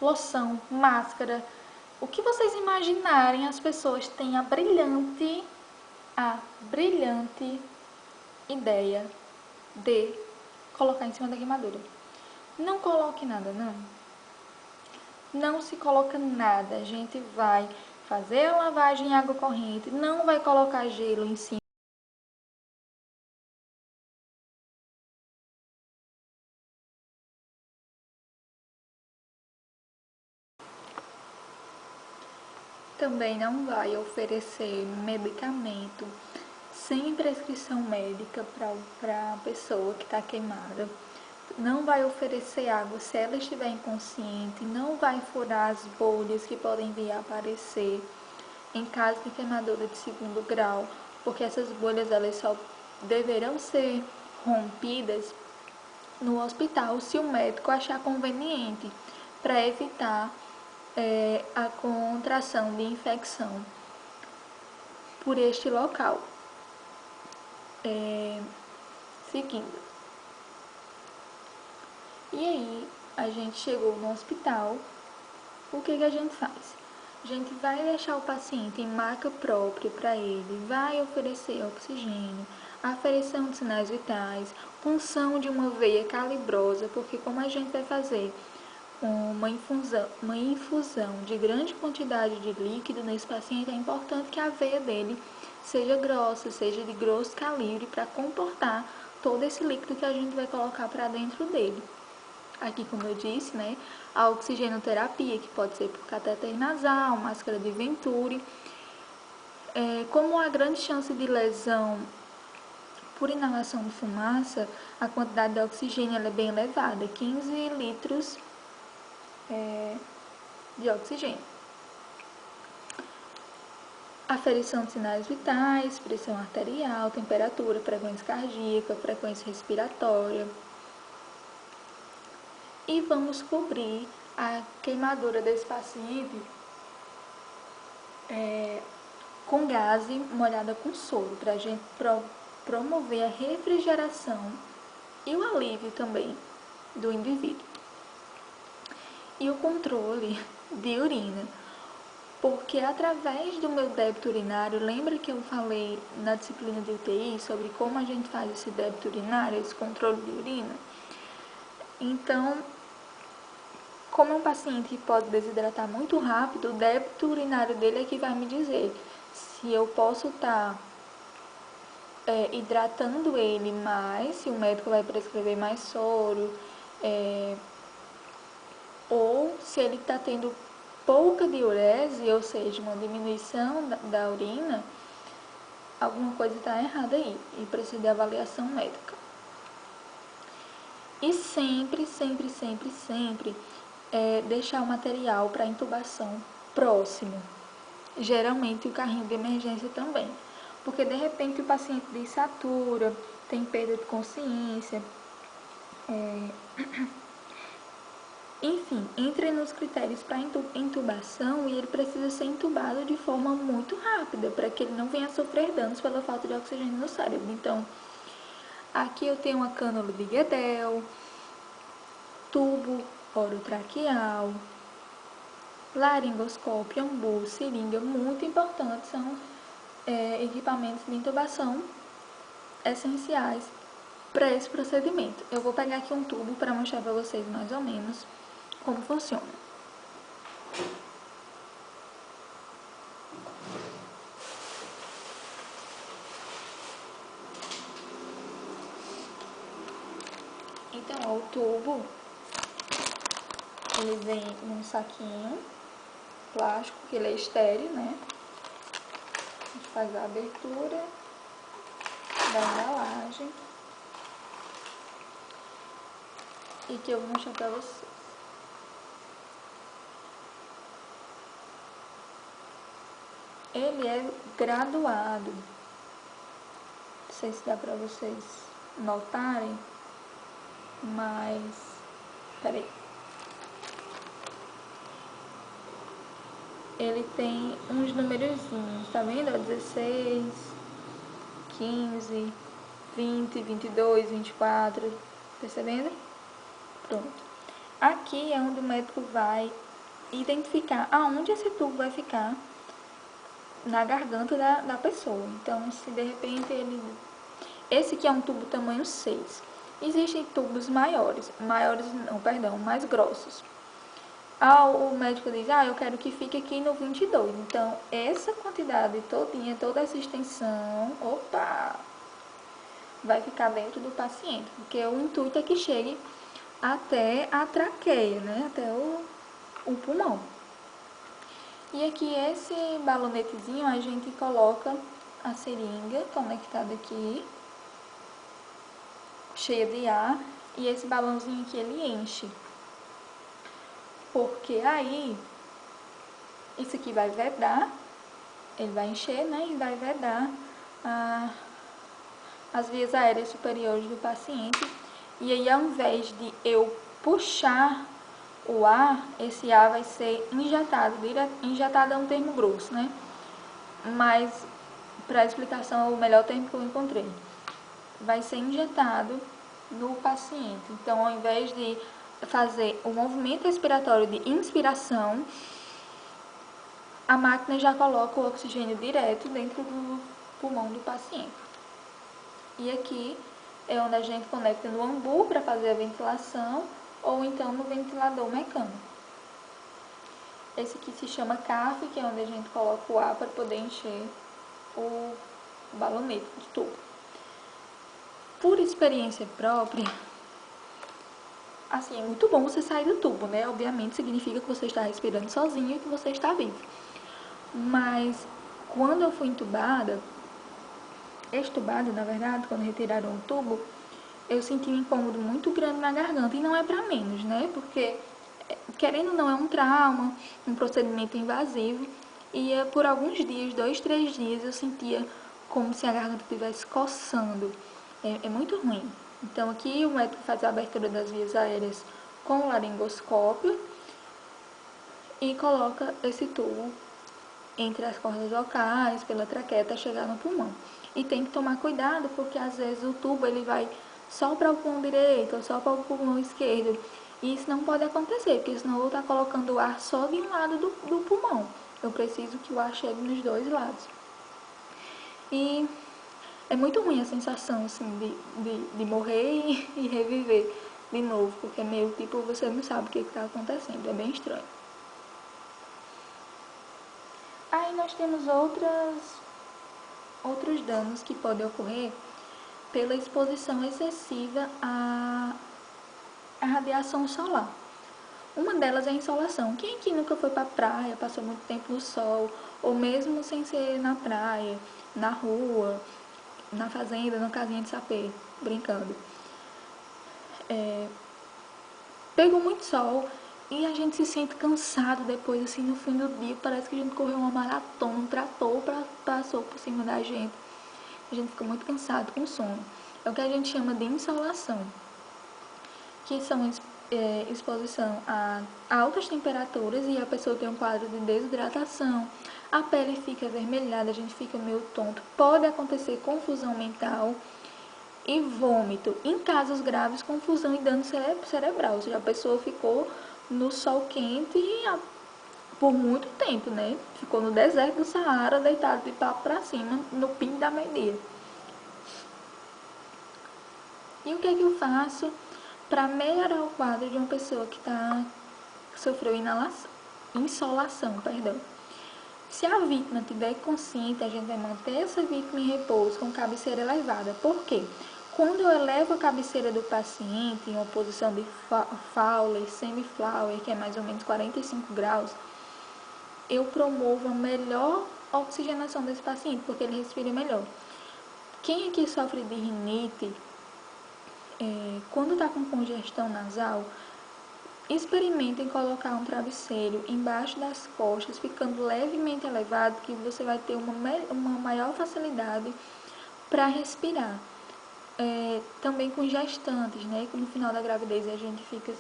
S1: loção, máscara. O que vocês imaginarem, as pessoas têm a brilhante ideia de colocar em cima da queimadura. Não coloque nada, não. Não se coloca nada. A gente vai fazer a lavagem em água corrente, não vai colocar gelo em cima. Também não vai oferecer medicamento sem prescrição médica para a pessoa que está queimada. Não vai oferecer água se ela estiver inconsciente, não vai furar as bolhas que podem vir a aparecer em caso de queimadura de segundo grau, porque essas bolhas elas só deverão ser rompidas no hospital se o médico achar conveniente, para evitar a contração de infecção por este local. Seguindo. E aí, a gente chegou no hospital, o que a gente faz? A gente vai deixar o paciente em maca própria para ele, vai oferecer oxigênio, aferição de sinais vitais, punção de uma veia calibrosa, porque como a gente vai fazer uma infusão de grande quantidade de líquido nesse paciente, é importante que a veia dele seja grossa, seja de grosso calibre para comportar todo esse líquido que a gente vai colocar para dentro dele. Aqui, como eu disse, né, a oxigenoterapia, que pode ser por catéter nasal, máscara de Venturi. Como há grande chance de lesão por inalação de fumaça, a quantidade de oxigênio ela é bem elevada, 15 litros de oxigênio. Aferição de sinais vitais, pressão arterial, temperatura, frequência cardíaca, frequência respiratória. E vamos cobrir a queimadura desse paciente com gaze molhada com soro, para a gente promover a refrigeração e o alívio também do indivíduo. E o controle de urina, porque através do meu débito urinário, lembra que eu falei na disciplina de UTI sobre como a gente faz esse débito urinário, esse controle de urina? Então, como é um paciente que pode desidratar muito rápido, o débito urinário dele é que vai me dizer se eu posso estar hidratando ele mais, se o médico vai prescrever mais soro, ou se ele está tendo pouca diurese, ou seja, uma diminuição da urina, alguma coisa está errada aí e precisa de avaliação médica. E sempre, sempre, sempre, sempre deixar o material para intubação próximo. Geralmente o carrinho de emergência também. Porque de repente o paciente desatura, tem perda de consciência. Enfim, entra nos critérios para intubação e ele precisa ser intubado de forma muito rápida para que ele não venha a sofrer danos pela falta de oxigênio no cérebro. Então, aqui eu tenho uma cânula de Guedel, tubo orotraqueal, laringoscópio, ambu, seringa, muito importantes, são equipamentos de intubação essenciais para esse procedimento. Eu vou pegar aqui um tubo para mostrar para vocês mais ou menos como funciona. Então, o tubo, ele vem num saquinho plástico, que ele é estéril, né? A gente faz a abertura da embalagem e que eu vou mostrar pra vocês. Ele é graduado. Não sei se dá pra vocês notarem, mas... peraí. Ele tem uns numerozinhos, tá vendo? 16, 15, 20, 22, 24, percebendo? Pronto. Aqui é onde o médico vai identificar aonde esse tubo vai ficar na garganta da pessoa. Então, se de repente ele... Esse aqui é um tubo tamanho 6. Existem tubos maiores, mais grossos. O médico diz, eu quero que fique aqui no 22. Então, essa quantidade todinha, toda essa extensão, vai ficar dentro do paciente. Porque o intuito é que chegue até a traqueia, né? Até o pulmão. E aqui, esse balonetezinho, a gente coloca a seringa conectada aqui, cheia de ar, e esse balãozinho aqui, ele enche. Porque aí, isso aqui vai vedar, ele vai encher, né, e vai vedar as vias aéreas superiores do paciente. E aí, ao invés de eu puxar o ar, esse ar vai ser injetado. Injetado é um termo grosso, né? Mas, para explicação, é o melhor termo que eu encontrei. Vai ser injetado no paciente. Então, ao invés de fazer o movimento respiratório de inspiração, a máquina já coloca o oxigênio direto dentro do pulmão do paciente. E aqui é onde a gente conecta no ambu para fazer a ventilação ou então no ventilador mecânico. Esse aqui se chama CAF, que é onde a gente coloca o ar para poder encher o balonete de tubo. Por experiência própria, assim, é muito bom você sair do tubo, né? Obviamente significa que você está respirando sozinho e que você está vivo. Mas quando eu fui extubada, na verdade, quando retiraram o tubo, eu senti um incômodo muito grande na garganta. E não é para menos, né? Porque, querendo ou não, é um trauma, um procedimento invasivo. E por alguns dias, 2, 3 dias, eu sentia como se a garganta estivesse coçando. É muito ruim. Então, aqui o médico faz a abertura das vias aéreas com o laringoscópio e coloca esse tubo entre as cordas vocais, pela traqueia, até chegar no pulmão. E tem que tomar cuidado, porque às vezes o tubo ele vai só para o pulmão direito ou só para o pulmão esquerdo. E isso não pode acontecer, porque senão eu vou estar colocando o ar só de um lado do pulmão. Eu preciso que o ar chegue nos dois lados. E é muito ruim a sensação assim, de morrer e reviver de novo, porque é meio tipo, você não sabe o que está acontecendo, é bem estranho. Aí nós temos outros danos que podem ocorrer pela exposição excessiva à radiação solar. Uma delas é a insolação. Quem aqui nunca foi para a praia, passou muito tempo no sol, ou mesmo sem ser na praia, na rua, na fazenda, na casinha de sapê, brincando. Pegou muito sol e a gente se sente cansado depois, assim, no fim do dia. Parece que a gente correu uma maratona, um trator passou por cima da gente. A gente fica muito cansado, com sono. É o que a gente chama de insolação, que são exposição a altas temperaturas e a pessoa tem um quadro de desidratação, a pele fica avermelhada, a gente fica meio tonto, pode acontecer confusão mental e vômito. Em casos graves, confusão e dano cerebral, ou seja, a pessoa ficou no sol quente por muito tempo, né? Ficou no deserto do Saara, deitado de papo para cima, no pin da meia. E o que é que eu faço para melhorar o quadro de uma pessoa que sofreu insolação, perdão? Se a vítima estiver consciente, a gente vai manter essa vítima em repouso com cabeceira elevada. Por quê? Quando eu elevo a cabeceira do paciente em uma posição de Fowler, semi-Fowler, que é mais ou menos 45 graus, eu promovo a melhor oxigenação desse paciente, porque ele respira melhor. Quem aqui sofre de rinite, quando está com congestão nasal, experimentem colocar um travesseiro embaixo das costas, ficando levemente elevado, que você vai ter uma maior facilidade para respirar. Também com gestantes, né? No final da gravidez a gente fica...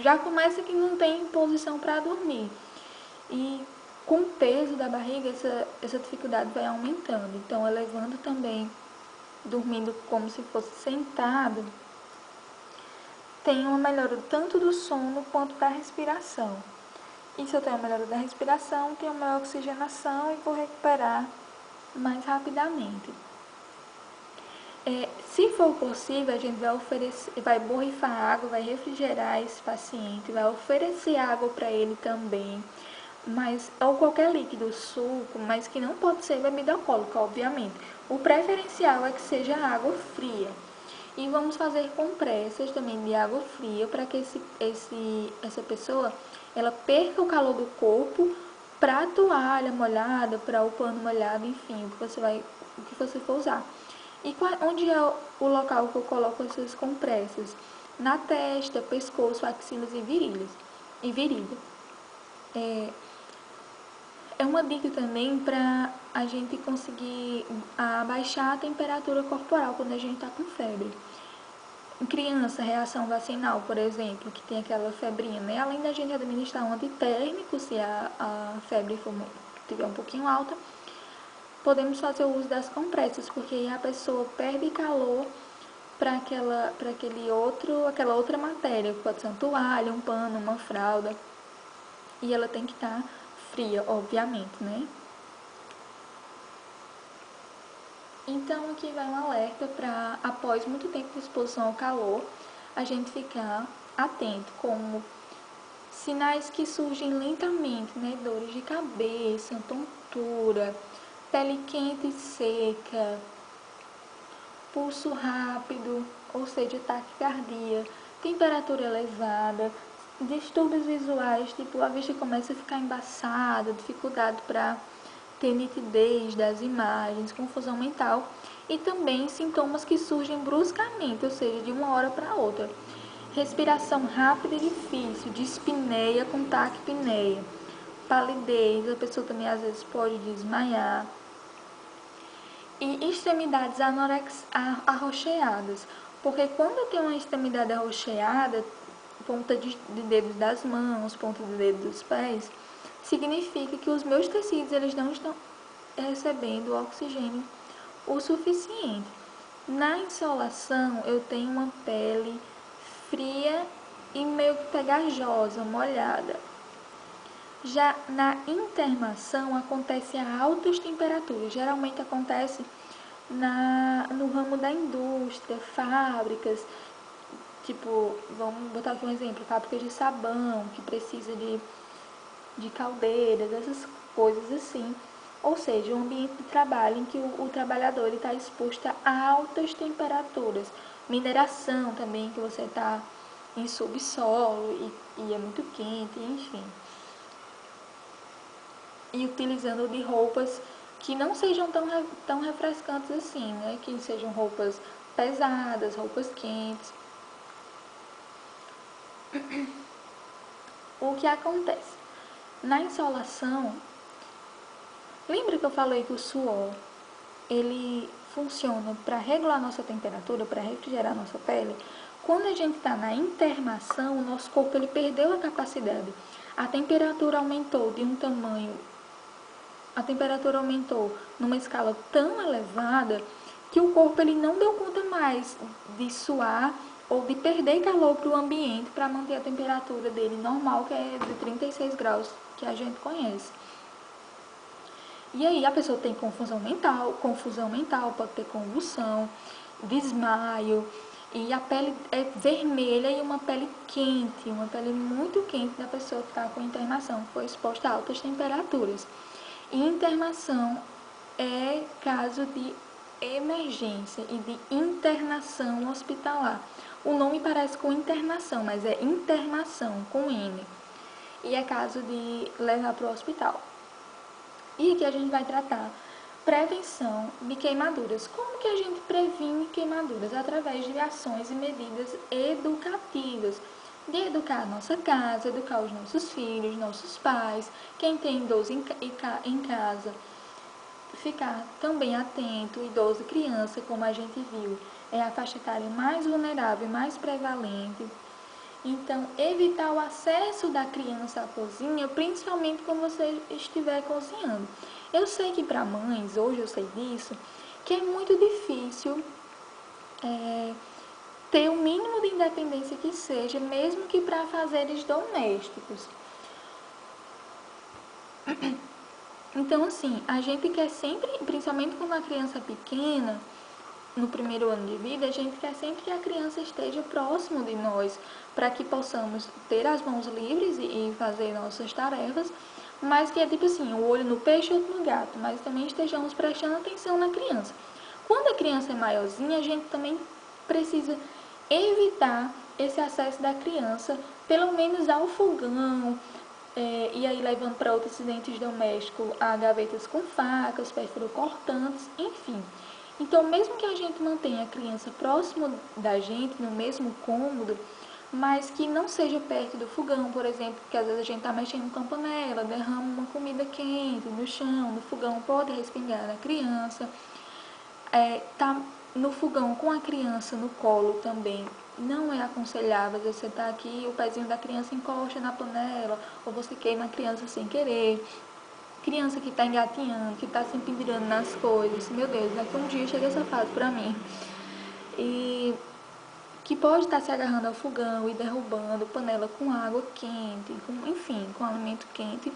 S1: Já começa que não tem posição para dormir. E com o peso da barriga, essa dificuldade vai aumentando. Então, elevando também, dormindo como se fosse sentado, tem uma melhora tanto do sono quanto da respiração. E se eu tenho uma melhora da respiração, tenho uma oxigenação e vou recuperar mais rapidamente. Se for possível, a gente vai borrifar água, vai refrigerar esse paciente, vai oferecer água para ele também, ou qualquer líquido, suco, mas que não pode ser bebida alcoólica, obviamente. O preferencial é que seja água fria. E vamos fazer compressas também de água fria para que essa pessoa ela perca o calor do corpo para a toalha molhada, para o pano molhado, enfim, o que você for usar. E onde é o local que eu coloco essas compressas? Na testa, pescoço, axilas e virilha. É uma dica também para a gente conseguir abaixar a temperatura corporal quando a gente está com febre. Em criança, reação vacinal, por exemplo, que tem aquela febrinha, né? Além da gente administrar um antitérmico, se a febre estiver um pouquinho alta, podemos fazer o uso das compressas, porque aí a pessoa perde calor para aquela outra matéria, pode ser uma toalha, um pano, uma fralda, e ela tem que estar fria, obviamente, né? Então, aqui vai um alerta para, após muito tempo de exposição ao calor, a gente ficar atento, como sinais que surgem lentamente, né? Dores de cabeça, tontura, pele quente e seca, pulso rápido, ou seja, taquicardia, temperatura elevada, distúrbios visuais, tipo a vista começa a ficar embaçada, dificuldade para ter nitidez das imagens, confusão mental e também sintomas que surgem bruscamente, ou seja, de uma hora para outra. Respiração rápida e difícil, dispneia com taquipneia, palidez, a pessoa também às vezes pode desmaiar, e extremidades arroxeadas, porque quando tem uma extremidade arroxeada, ponta de dedos das mãos, ponta de dedos dos pés, significa que os meus tecidos eles não estão recebendo oxigênio o suficiente. Na insolação, eu tenho uma pele fria e meio que pegajosa, molhada. Já na internação acontece a altas temperaturas, geralmente acontece no ramo da indústria, fábricas, tipo, vamos botar aqui um exemplo, fábricas de sabão, que precisa de caldeiras, essas coisas assim. Ou seja, um ambiente de trabalho em que o trabalhador está exposto a altas temperaturas. Mineração também, que você está em subsolo e é muito quente, enfim. E utilizando de roupas que não sejam tão refrescantes assim, né? Que sejam roupas pesadas, roupas quentes. O que acontece? Na insolação, lembra que eu falei que o suor, ele funciona para regular nossa temperatura, para refrigerar nossa pele? Quando a gente está na internação, o nosso corpo ele perdeu a capacidade. A temperatura aumentou de um tamanho, a temperatura aumentou numa escala tão elevada que o corpo ele não deu conta mais de suar ou de perder calor para o ambiente para manter a temperatura dele normal, que é de 36 graus, que a gente conhece. E aí a pessoa tem confusão mental, pode ter convulsão, desmaio, e a pele é vermelha e uma pele quente, uma pele muito quente da pessoa que está com internação, que foi exposta a altas temperaturas. E internação é caso de emergência e de internação hospitalar. O nome parece com internação, mas é internação com N. E é caso de levar para o hospital. E aqui a gente vai tratar prevenção de queimaduras. Como que a gente previne queimaduras? Através de ações e medidas educativas. De educar a nossa casa, educar os nossos filhos, nossos pais, quem tem idoso em casa, ficar também atento, idoso e criança, como a gente viu, é a faixa etária mais vulnerável, mais prevalente. Então, evitar o acesso da criança à cozinha, principalmente quando você estiver cozinhando. Eu sei que para mães, hoje eu sei disso, que é muito difícil ter o mínimo de independência que seja, mesmo que para afazeres domésticos. Então, assim, a gente quer sempre, principalmente quando a criança é pequena, no primeiro ano de vida, a gente quer sempre que a criança esteja próximo de nós, para que possamos ter as mãos livres e fazer nossas tarefas, mas que é tipo assim, o olho no peixe e outro no gato, mas também estejamos prestando atenção na criança. Quando a criança é maiorzinha, a gente também precisa evitar esse acesso da criança, pelo menos ao fogão, e aí levando para outros acidentes domésticos, a gavetas com facas, perfuro-cortantes, enfim. Então, mesmo que a gente mantenha a criança próximo da gente, no mesmo cômodo, mas que não seja perto do fogão, por exemplo, porque às vezes a gente está mexendo com a panela, derrama uma comida quente no chão, no fogão, pode respingar na criança. Tá no fogão com a criança no colo também, não é aconselhável você estar aqui e o pezinho da criança encosta na panela, ou você queima a criança sem querer. Criança que está engatinhando, que está se pendurando nas coisas, meu Deus, daqui um dia chega essa fase pra mim. E que pode estar se agarrando ao fogão e derrubando panela com água quente, enfim, com alimento quente.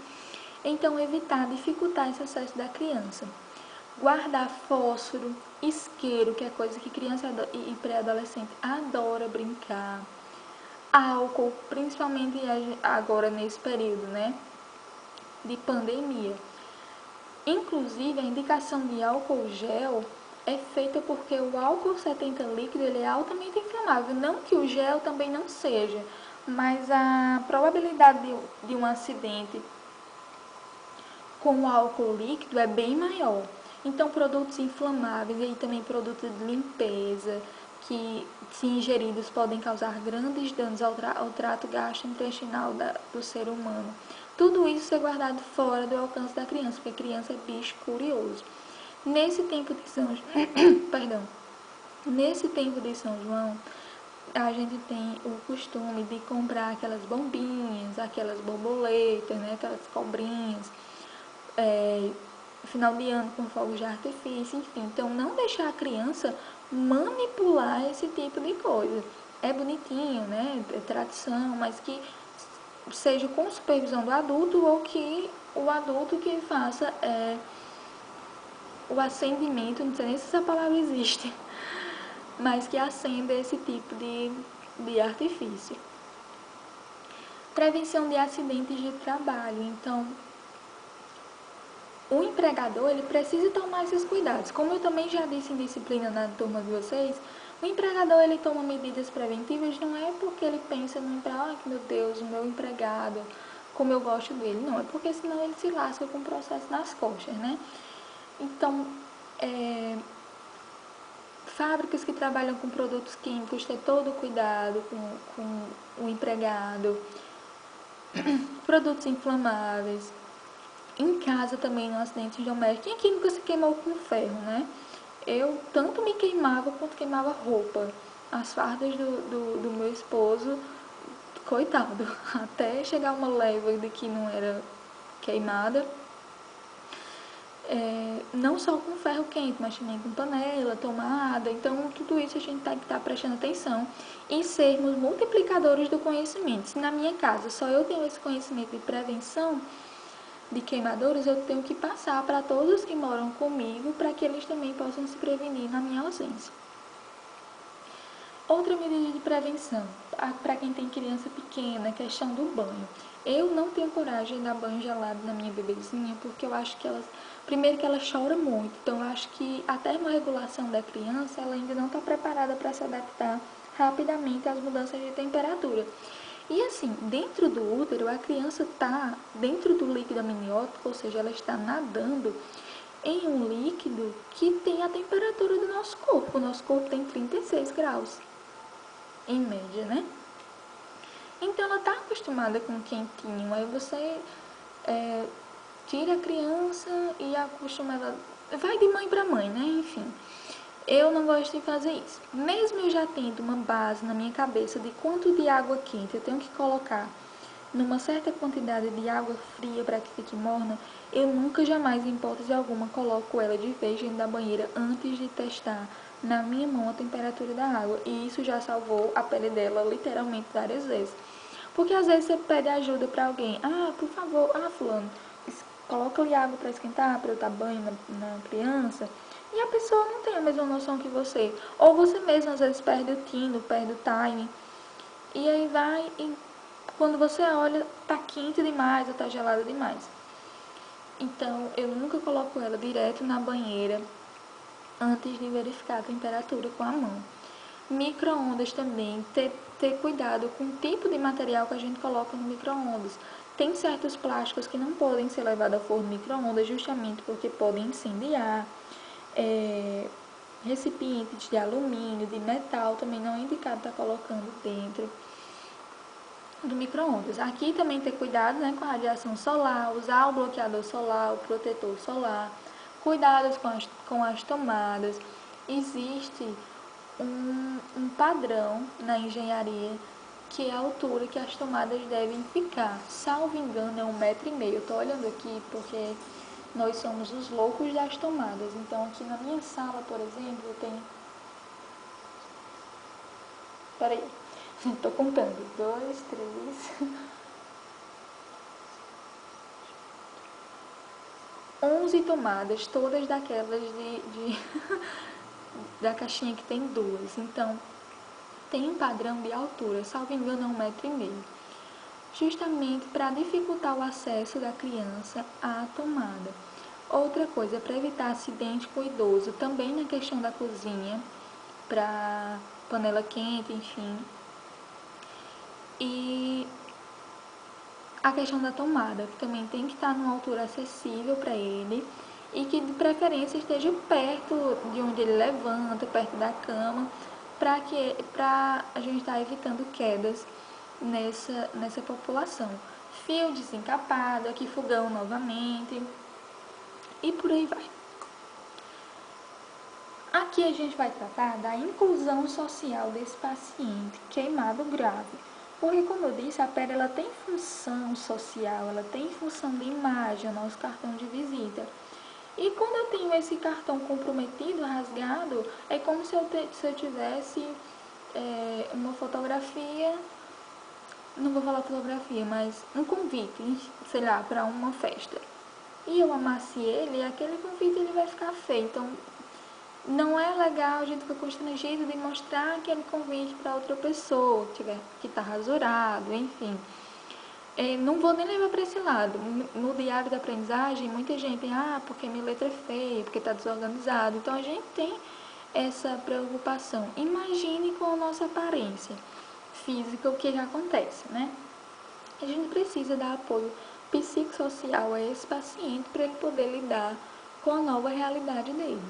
S1: Então, evitar, dificultar esse acesso da criança. Guardar fósforo, isqueiro, que é coisa que criança e pré-adolescente adora brincar. Álcool, principalmente agora nesse período, né, de pandemia. Inclusive, a indicação de álcool gel é feita porque o álcool 70 líquido ele é altamente inflamável. Não que o gel também não seja, mas a probabilidade de um acidente com o álcool líquido é bem maior. Então, produtos inflamáveis e também produtos de limpeza, que, se ingeridos, podem causar grandes danos ao trato gastrointestinal do ser humano. Tudo isso ser guardado fora do alcance da criança, porque a criança é bicho curioso. Nesse tempo de São perdão, nesse tempo de São João, a gente tem o costume de comprar aquelas bombinhas, aquelas borboletas, né, aquelas cobrinhas, final de ano com fogos de artifício, enfim. Então, não deixar a criança manipular esse tipo de coisa. É bonitinho, né? É tradição, mas que seja com supervisão do adulto ou que o adulto que faça o acendimento, não sei nem se essa palavra existe, mas que acenda esse tipo de artifício. Prevenção de acidentes de trabalho. Então, o empregador ele precisa tomar esses cuidados. Como eu também já disse em disciplina na turma de vocês, o empregador ele toma medidas preventivas não é porque ele pensa no empregado, meu Deus, o meu empregado, como eu gosto dele. Não, é porque senão ele se lasca com o processo nas costas, né? Então, fábricas que trabalham com produtos químicos, ter todo o cuidado com o empregado, produtos inflamáveis. Em casa também, no acidente doméstico. Quem aqui nunca se queimou com ferro, né? Eu tanto me queimava quanto queimava roupa. As fardas do meu esposo, coitado, até chegar uma leva de que não era queimada. Não só com ferro quente, mas também com panela, tomada. Então, tudo isso a gente tem que estar prestando atenção e sermos multiplicadores do conhecimento. Se na minha casa só eu tenho esse conhecimento de prevenção de queimaduras, eu tenho que passar para todos que moram comigo para que eles também possam se prevenir na minha ausência. Outra medida de prevenção, para quem tem criança pequena, a questão do banho. Eu não tenho coragem de dar banho gelado na minha bebezinha, porque eu acho que primeiro que ela chora muito, então eu acho que a termorregulação da criança, ela ainda não está preparada para se adaptar rapidamente às mudanças de temperatura. E assim, dentro do útero, a criança está dentro do líquido amniótico, ou seja, ela está nadando em um líquido que tem a temperatura do nosso corpo. O nosso corpo tem 36 graus, em média, né? Então, ela está acostumada com quentinho. Aí você tira a criança e acostuma ela. Vai de mãe para mãe, né? Enfim. Eu não gosto de fazer isso. Mesmo eu já tendo uma base na minha cabeça de quanto de água quente eu tenho que colocar numa certa quantidade de água fria para que fique morna, eu nunca jamais, em hipótese alguma, coloco ela de vez dentro da banheira antes de testar na minha mão a temperatura da água. E isso já salvou a pele dela literalmente várias vezes. Porque às vezes você pede ajuda para alguém. Ah, por favor, fulano, coloca ali água para esquentar, para eu dar banho na criança. E a pessoa não tem a mesma noção que você. Ou você mesmo às vezes perde o tino, perde o time. E aí vai e quando você olha, tá quente demais ou tá gelada demais. Então, eu nunca coloco ela direto na banheira antes de verificar a temperatura com a mão. Micro-ondas também, ter cuidado com o tipo de material que a gente coloca no micro-ondas. Tem certos plásticos que não podem ser levados ao forno micro-ondas justamente porque podem incendiar. Recipientes de alumínio, de metal, também não é indicado estar colocando dentro do micro-ondas. Aqui também ter cuidado, né, com a radiação solar, usar o bloqueador solar, o protetor solar, cuidados com as tomadas. Existe um padrão na engenharia que é a altura que as tomadas devem ficar. Salvo engano, é 1,5 m. Eu tô olhando aqui porque nós somos os loucos das tomadas. Então, aqui na minha sala, por exemplo, eu tenho... Peraí, tô contando. 2, 3... 11 tomadas, todas daquelas da caixinha que tem duas. Então, tem um padrão de altura, salvo engano, é 1,5 m, justamente para dificultar o acesso da criança à tomada. Outra coisa, para evitar acidente com o idoso, também na questão da cozinha, para panela quente, enfim. E a questão da tomada, que também tem que estar numa altura acessível para ele e que de preferência esteja perto de onde ele levanta, perto da cama, para a gente estar evitando quedas nessa população. Fio desencapado, aqui fogão novamente e por aí vai. Aqui a gente vai tratar da inclusão social desse paciente queimado grave. Porque, como eu disse, a pele ela tem função social, ela tem função de imagem, o nosso cartão de visita. E quando eu tenho esse cartão comprometido, rasgado, é como se eu tivesse uma fotografia, não vou falar fotografia, mas um convite, sei lá, para uma festa. E eu amasse ele, aquele convite ele vai ficar feio. Então, não é legal, a gente fica constrangido de mostrar aquele convite para outra pessoa, que está rasurado, enfim. Não vou nem levar para esse lado. No diário da aprendizagem, muita gente tem, porque minha letra é feia, porque está desorganizado. Então, a gente tem essa preocupação. Imagine com a nossa aparência física o que acontece, né? A gente precisa dar apoio psicossocial a esse paciente para ele poder lidar com a nova realidade dele.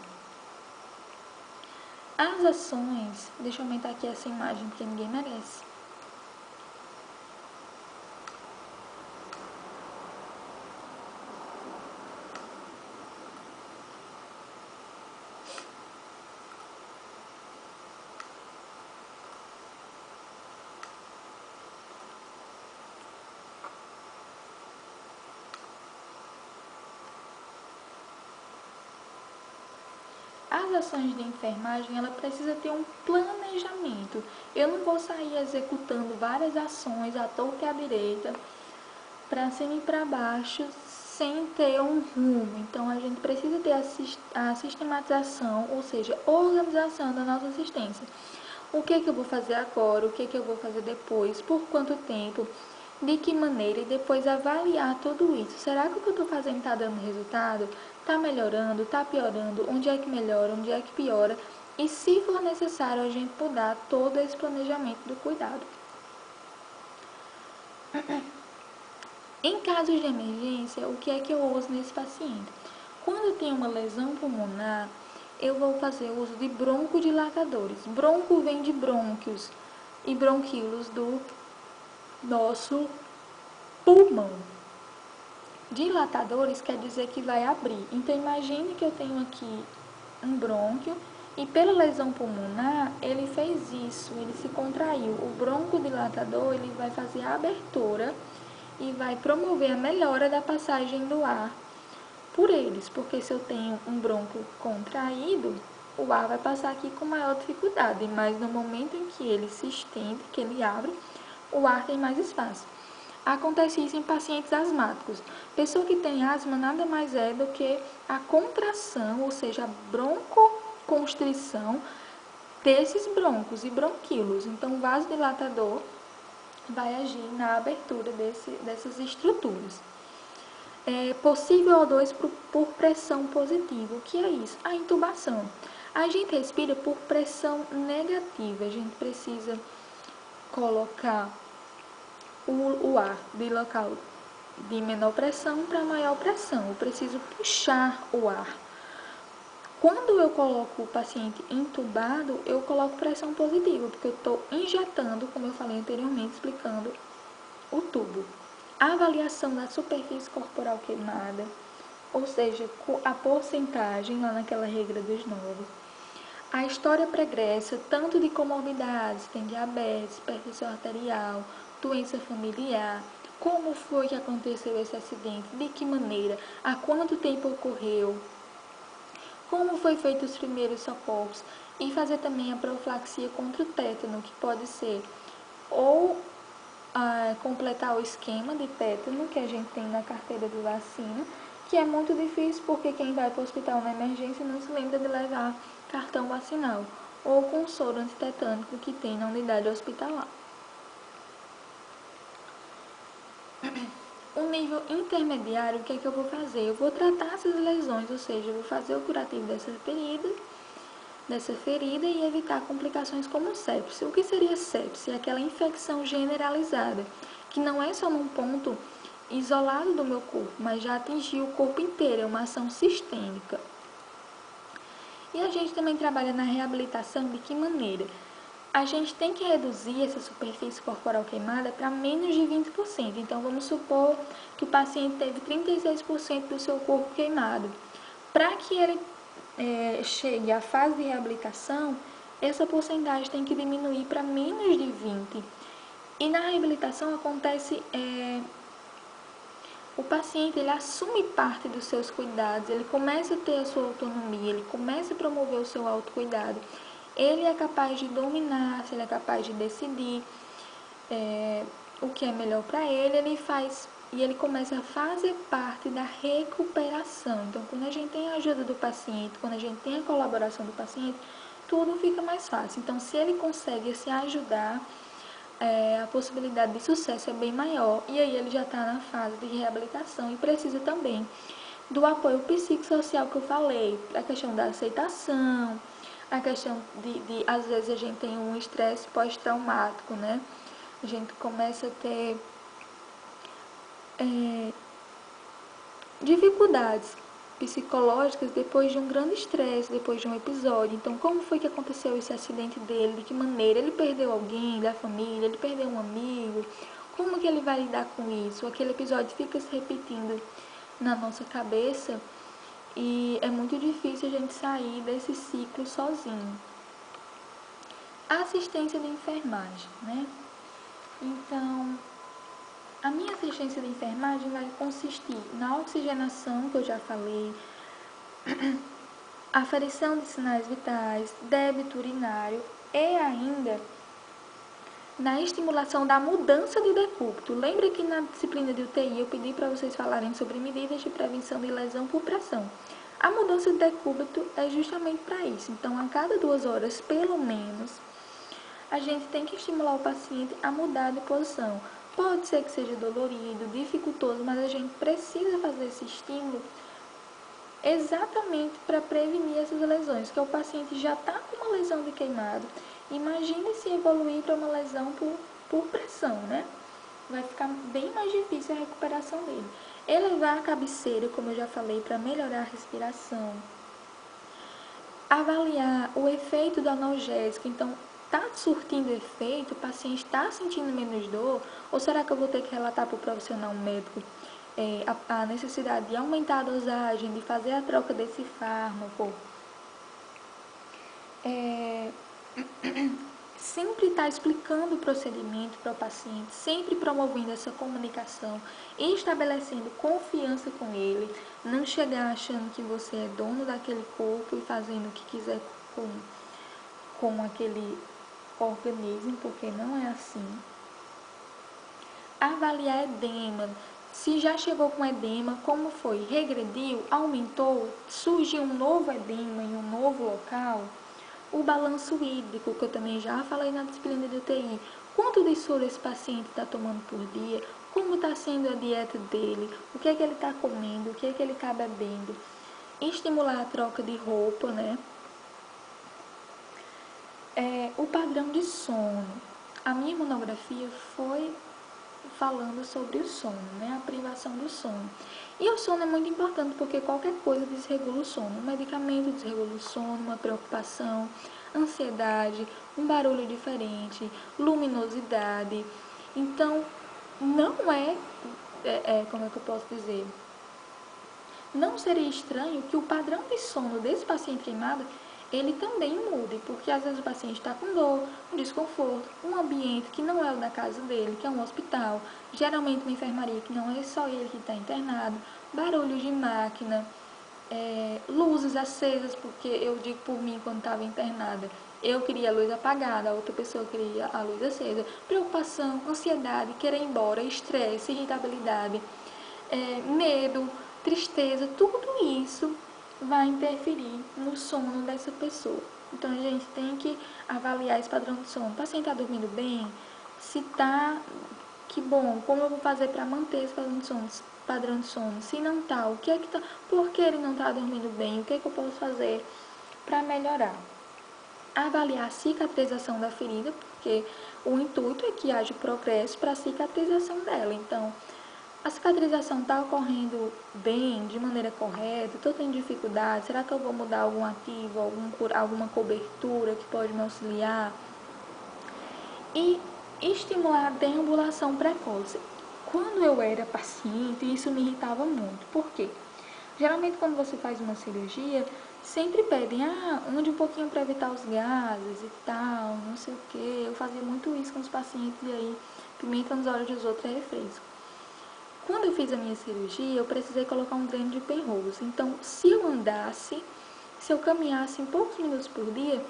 S1: As ações, deixa eu aumentar aqui essa imagem porque ninguém merece. As ações de enfermagem, ela precisa ter um planejamento. Eu não vou sair executando várias ações à torta e à direita, para cima e para baixo, sem ter um rumo. Então, a gente precisa ter a sistematização, ou seja, organização da nossa assistência. O que eu vou fazer agora, o que eu vou fazer depois, por quanto tempo, de que maneira, e depois avaliar tudo isso. Será que o que eu estou fazendo está dando resultado? Está melhorando? Está piorando? Onde é que melhora? Onde é que piora? E se for necessário, a gente mudar todo esse planejamento do cuidado. Em casos de emergência, o que é que eu uso nesse paciente? Quando eu tenho uma lesão pulmonar, eu vou fazer uso de broncodilatadores. Bronco vem de brônquios e bronquíolos do nosso pulmão. Dilatadores quer dizer que vai abrir. Então, imagine que eu tenho aqui um brônquio e pela lesão pulmonar, ele fez isso, ele se contraiu. O broncodilatador, ele vai fazer a abertura e vai promover a melhora da passagem do ar por eles, porque se eu tenho um bronco contraído, o ar vai passar aqui com maior dificuldade, mas no momento em que ele se estende, que ele abre, o ar tem mais espaço. Acontece isso em pacientes asmáticos. Pessoa que tem asma nada mais é do que a contração, ou seja, a broncoconstrição desses broncos e bronquíolos. Então, o vasodilatador vai agir na abertura dessas estruturas. Possível O2 por pressão positiva. O que é isso? A intubação. A gente respira por pressão negativa. A gente precisa colocar o ar de local de menor pressão para maior pressão. Eu preciso puxar o ar. Quando eu coloco o paciente intubado, eu coloco pressão positiva, porque eu estou injetando, como eu falei anteriormente, explicando o tubo. A avaliação da superfície corporal queimada, ou seja, a porcentagem lá naquela regra dos 9. A história pregressa, tanto de comorbidades, tem diabetes, hipertensão arterial, doença familiar, como foi que aconteceu esse acidente, de que maneira, há quanto tempo ocorreu, como foi feito os primeiros socorros, e fazer também a profilaxia contra o tétano, que pode ser ou completar o esquema de tétano que a gente tem na carteira de vacina, que é muito difícil porque quem vai para o hospital na emergência não se lembra de levar cartão vacinal ou com soro antitetânico que tem na unidade hospitalar. O nível intermediário, o que é que eu vou fazer? Eu vou tratar essas lesões, ou seja, eu vou fazer o curativo dessa ferida e evitar complicações como sepse. O que seria sepse? É aquela infecção generalizada, que não é só num ponto isolado do meu corpo, mas já atingiu o corpo inteiro, é uma ação sistêmica. E a gente também trabalha na reabilitação de que maneira? A gente tem que reduzir essa superfície corporal queimada para menos de 20%. Então, vamos supor que o paciente teve 36% do seu corpo queimado. Para que ele chegue à fase de reabilitação, essa porcentagem tem que diminuir para menos de 20%. E na reabilitação acontece... o paciente ele assume parte dos seus cuidados, ele começa a ter a sua autonomia, ele começa a promover o seu autocuidado. Ele é capaz de dominar, ele é capaz de decidir o que é melhor para ele, ele faz e ele começa a fazer parte da recuperação. Então, quando a gente tem a ajuda do paciente, quando a gente tem a colaboração do paciente, tudo fica mais fácil. Então, se ele consegue se ajudar, a possibilidade de sucesso é bem maior. E aí ele já está na fase de reabilitação e precisa também do apoio psicossocial que eu falei, a questão da aceitação, a questão de às vezes a gente tem um estresse pós-traumático, né? A gente começa a ter dificuldades psicológicas depois de um grande estresse, depois de um episódio. Então, como foi que aconteceu esse acidente dele? De que maneira? Ele perdeu alguém da família? Ele perdeu um amigo? Como que ele vai lidar com isso? Aquele episódio fica se repetindo na nossa cabeça e é muito difícil a gente sair desse ciclo sozinho. A assistência de enfermagem, né? Então, a minha assistência de enfermagem vai consistir na oxigenação, que eu já falei, aferição de sinais vitais, débito urinário e ainda na estimulação da mudança de decúbito. Lembra que na disciplina de UTI eu pedi para vocês falarem sobre medidas de prevenção de lesão por pressão. A mudança de decúbito é justamente para isso. Então, a cada 2 horas, pelo menos, a gente tem que estimular o paciente a mudar de posição. Pode ser que seja dolorido, dificultoso, mas a gente precisa fazer esse estímulo exatamente para prevenir essas lesões, que o paciente já está com uma lesão de queimado. Imagine se evoluir para uma lesão por pressão, né? Vai ficar bem mais difícil a recuperação dele. Elevar a cabeceira, como eu já falei, para melhorar a respiração. Avaliar o efeito do analgésico, então, está surtindo efeito, o paciente está sentindo menos dor, ou será que eu vou ter que relatar para o profissional médico a necessidade de aumentar a dosagem, de fazer a troca desse fármaco? Sempre estar explicando o procedimento para o paciente, sempre promovendo essa comunicação e estabelecendo confiança com ele, não chegar achando que você é dono daquele corpo e fazendo o que quiser com aquele organismo, porque não é assim. Avaliar edema. Se já chegou com edema, como foi? Regrediu? Aumentou? Surgiu um novo edema em um novo local? O balanço hídrico, que eu também já falei na disciplina de UTI. Quanto de soro esse paciente está tomando por dia? Como está sendo a dieta dele? O que é que ele está comendo? O que é que ele está bebendo? Estimular a troca de roupa, né? O padrão de sono. A minha monografia foi falando sobre o sono, né? A privação do sono. E o sono é muito importante porque qualquer coisa desregula o sono. Um medicamento desregula o sono, uma preocupação, ansiedade, um barulho diferente, luminosidade. Então, não como é que eu posso dizer? Não seria estranho que o padrão de sono desse paciente queimado ele também mude, porque às vezes o paciente está com dor, um desconforto, um ambiente que não é o da casa dele, que é um hospital, geralmente uma enfermaria que não é só ele que está internado, barulhos de máquina, luzes acesas, porque eu digo por mim quando estava internada, eu queria a luz apagada, a outra pessoa queria a luz acesa, preocupação, ansiedade, querer ir embora, estresse, irritabilidade, medo, tristeza, tudo isso vai interferir no sono dessa pessoa. Então, a gente tem que avaliar esse padrão de sono. O paciente está dormindo bem? Se está, que bom, como eu vou fazer para manter esse padrão de sono? Se não está, o que é que tá, por que ele não está dormindo bem? O que é que eu posso fazer para melhorar? Avaliar a cicatrização da ferida, porque o intuito é que haja progresso para a cicatrização dela. Então, a cicatrização está ocorrendo bem, de maneira correta? Estou tendo dificuldade? Será que eu vou mudar algum ativo, alguma cobertura que pode me auxiliar? E estimular a deambulação precoce. Quando eu era paciente, isso me irritava muito. Por quê? Geralmente, quando você faz uma cirurgia, sempre pedem, ande um pouquinho para evitar os gases e tal, não sei o quê. Eu fazia muito isso com os pacientes e aí, pimenta nos olhos dos outros é refresco. Quando eu fiz a minha cirurgia, eu precisei colocar um dreno de Penrose. Então, se eu andasse, se eu caminhasse em poucos minutos por dia,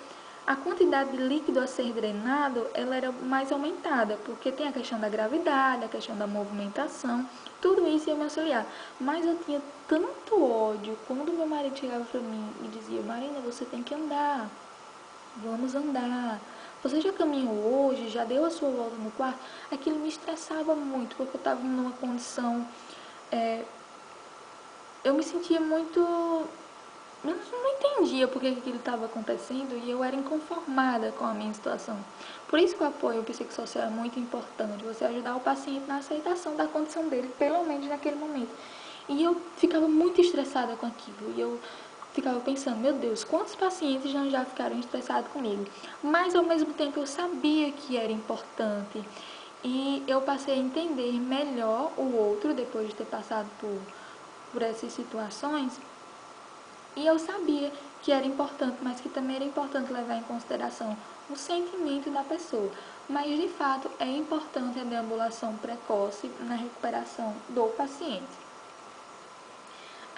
S1: a quantidade de líquido a ser drenado, ela era mais aumentada, porque tem a questão da gravidade, a questão da movimentação, tudo isso ia me auxiliar. Mas eu tinha tanto ódio quando meu marido chegava para mim e dizia, Marina, você tem que andar, vamos andar. Você já caminhou hoje, já deu a sua volta no quarto? Aquilo me estressava muito, porque eu estava numa condição... eu me sentia muito... Eu não entendia por que aquilo estava acontecendo e eu era inconformada com a minha situação. Por isso que o apoio psicossocial é muito importante, você ajudar o paciente na aceitação da condição dele, pelo menos naquele momento. E eu ficava muito estressada com aquilo, e eu ficava pensando, meu Deus, quantos pacientes já ficaram estressados comigo? Mas ao mesmo tempo eu sabia que era importante, e eu passei a entender melhor o outro depois de ter passado por essas situações. E eu sabia que era importante, mas que também era importante levar em consideração o sentimento da pessoa. Mas, de fato, é importante a deambulação precoce na recuperação do paciente.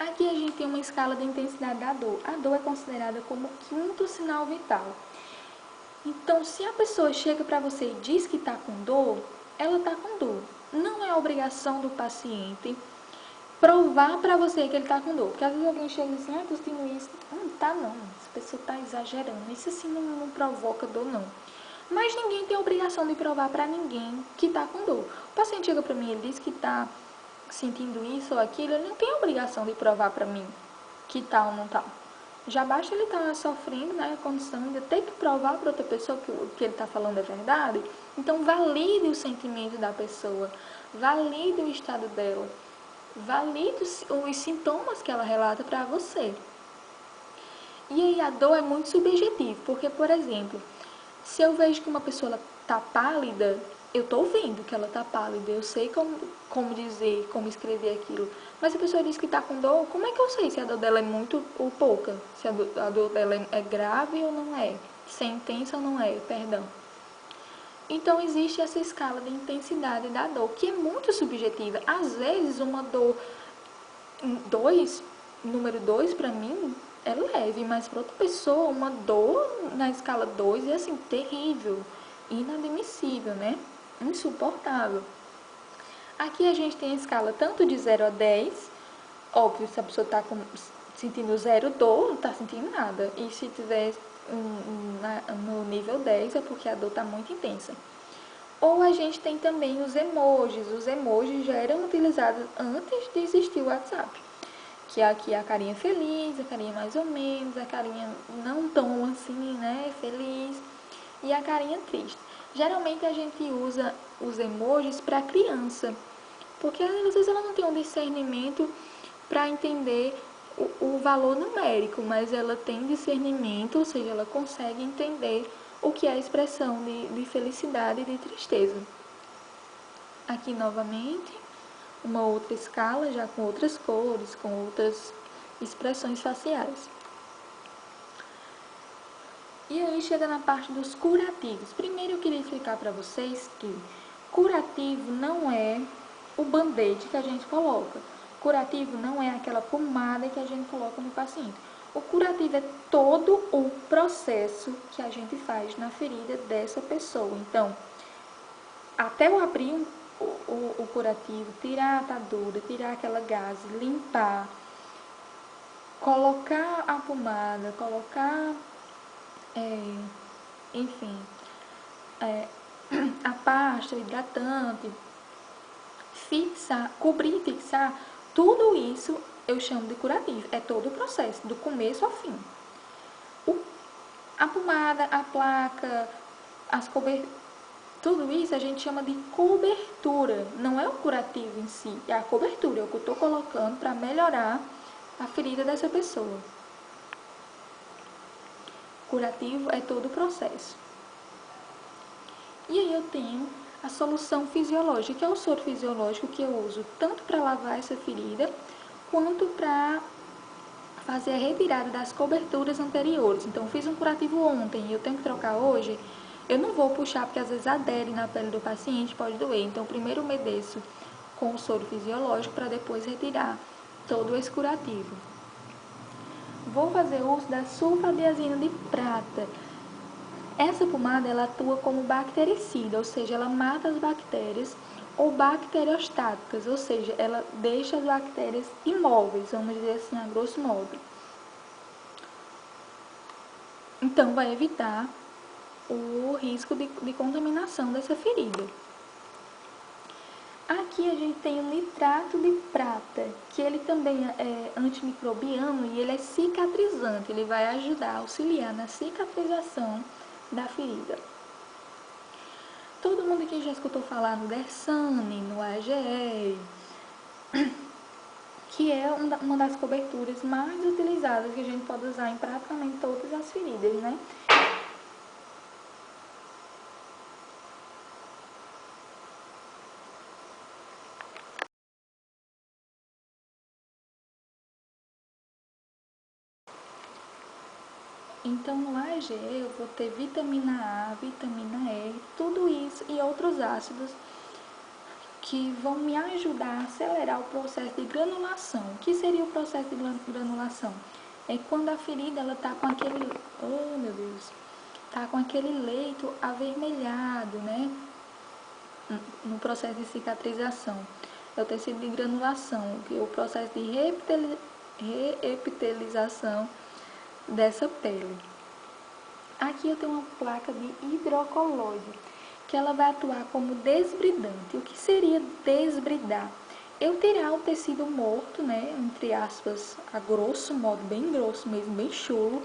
S1: Aqui a gente tem uma escala de intensidade da dor. A dor é considerada como o quinto sinal vital. Então, se a pessoa chega para você e diz que está com dor, ela está com dor. Não é obrigação do paciente provar pra você que ele tá com dor. Porque às vezes alguém chega e diz assim, tô sentindo isso. Não tá não, essa pessoa tá exagerando. Isso assim não provoca dor não. Mas ninguém tem a obrigação de provar pra ninguém que tá com dor. O paciente chega pra mim e ele diz que tá sentindo isso ou aquilo, ele não tem a obrigação de provar pra mim que tá ou não tá. Já basta ele estar sofrendo, né, a condição de ter que provar para outra pessoa que o que ele está falando é verdade. Então, valide o sentimento da pessoa, valide o estado dela. Valide os sintomas que ela relata para você. E aí a dor é muito subjetiva, porque, por exemplo, se eu vejo que uma pessoa está pálida, eu estou vendo que ela está pálida, eu sei como dizer, como escrever aquilo. Mas se a pessoa diz que está com dor, como é que eu sei se a dor dela é muito ou pouca? Se a dor dela é grave ou não é? Se é intensa ou não é, perdão. Então, existe essa escala de intensidade da dor, que é muito subjetiva. Às vezes, uma dor número 2 para mim, é leve, mas para outra pessoa, uma dor na escala 2 é assim, terrível, inadmissível, né? Insuportável. Aqui a gente tem a escala tanto de 0 a 10, óbvio, se a pessoa está sentindo 0 dor, não está sentindo nada. E se tiver no nível 10 é porque a dor está muito intensa. Ou a gente tem também os emojis. Os emojis já eram utilizados antes de existir o WhatsApp. Que aqui é a carinha feliz, a carinha mais ou menos, a carinha não tão assim, né, feliz, e a carinha triste. Geralmente a gente usa os emojis para criança, porque às vezes ela não tem um discernimento para entender o valor numérico, mas ela tem discernimento, ou seja, ela consegue entender o que é a expressão de felicidade e de tristeza. Aqui novamente, uma outra escala, já com outras cores, com outras expressões faciais. E aí chega na parte dos curativos. Primeiro eu queria explicar para vocês que curativo não é o band-aid que a gente coloca. Curativo não é aquela pomada que a gente coloca no paciente. O curativo é todo o processo que a gente faz na ferida dessa pessoa. Então, até eu abrir o curativo, tirar a atadura, tirar aquela gase, limpar, colocar a pomada, colocar, enfim, a pasta, o hidratante, fixar, cobrir, fixar, tudo isso eu chamo de curativo. É todo o processo, do começo ao fim. A pomada, a placa, as coberturas, tudo isso a gente chama de cobertura. Não é o curativo em si, é a cobertura, é o que eu estou colocando para melhorar a ferida dessa pessoa. Curativo é todo o processo. E aí eu tenho a solução fisiológica, que é o soro fisiológico que eu uso tanto para lavar essa ferida, quanto para fazer a retirada das coberturas anteriores. Então, eu fiz um curativo ontem e eu tenho que trocar hoje, eu não vou puxar porque às vezes adere na pele do paciente, pode doer. Então, primeiro eu umedeço com o soro fisiológico para depois retirar todo esse curativo. Vou fazer uso da sulfadiazina de prata. Essa pomada ela atua como bactericida, ou seja, ela mata as bactérias, ou bacteriostáticas, ou seja, ela deixa as bactérias imóveis, vamos dizer assim, a grosso modo. Então, vai evitar o risco de contaminação dessa ferida. Aqui a gente tem o nitrato de prata, que ele também é antimicrobiano e ele é cicatrizante, ele vai ajudar, auxiliar na cicatrização da ferida. Todo mundo aqui já escutou falar no Dersane, no AGE, que é uma das coberturas mais utilizadas que a gente pode usar em praticamente todas as feridas, né? Então, no AGE eu vou ter vitamina A, vitamina E, tudo isso e outros ácidos que vão me ajudar a acelerar o processo de granulação. O que seria o processo de granulação? É quando a ferida ela tá com aquele, oh meu Deus, tá com aquele leito avermelhado, né? No processo de cicatrização. É o tecido de granulação, que é o processo de reepitelização dessa pele. Aqui eu tenho uma placa de hidrocoloide, que ela vai atuar como desbridante. O que seria desbridar? Eu tirar o tecido morto, né, entre aspas, a grosso modo, bem grosso mesmo, bem chulo,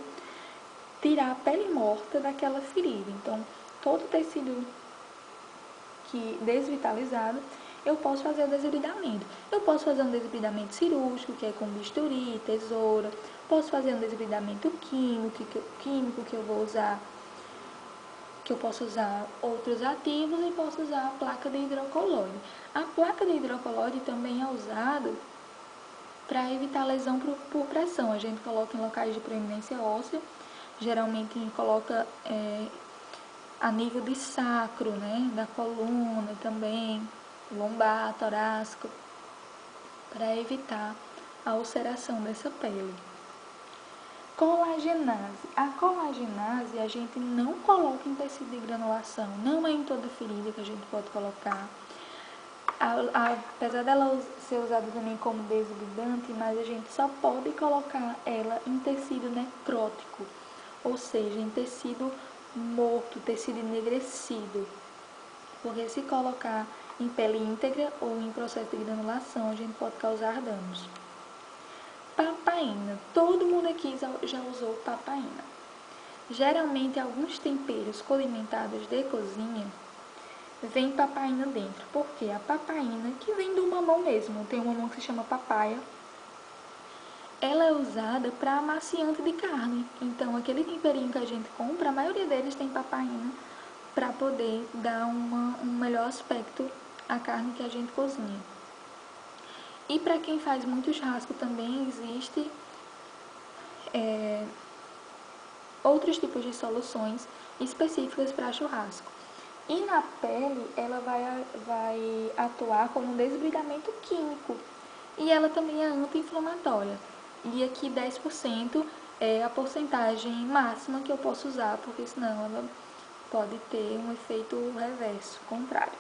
S1: tirar a pele morta daquela ferida. Então, todo o tecido desvitalizado, eu posso fazer o desbridamento. Eu posso fazer um desbridamento cirúrgico, que é com bisturi, tesoura. Posso fazer um desbridamento químico que eu vou usar, que eu posso usar outros ativos e posso usar a placa de hidrocoloide. A placa de hidrocoloide também é usada para evitar lesão por pressão. A gente coloca em locais de proeminência óssea, geralmente coloca a nível de sacro, né, da coluna também, lombar, torácico, para evitar a ulceração dessa pele. Colagenase. A colagenase a gente não coloca em tecido de granulação, não é em toda ferida que a gente pode colocar. Apesar dela ser usada também como desbridante, mas a gente só pode colocar ela em tecido necrótico, ou seja, em tecido morto, tecido enegrecido. Porque se colocar em pele íntegra ou em processo de granulação, a gente pode causar danos. Papaina. Todo mundo aqui já usou papaina. Geralmente, alguns temperos condimentados de cozinha vem papaina dentro. Porque a papaina, que vem do mamão mesmo, tem um mamão que se chama papaya, ela é usada para amaciante de carne. Então, aquele temperinho que a gente compra, a maioria deles tem papaina para poder dar um melhor aspecto à carne que a gente cozinha. E para quem faz muito churrasco também existe outros tipos de soluções específicas para churrasco. E na pele ela vai atuar como um desbridamento químico e ela também é anti-inflamatória. E aqui 10% é a porcentagem máxima que eu posso usar, porque senão ela pode ter um efeito reverso, contrário.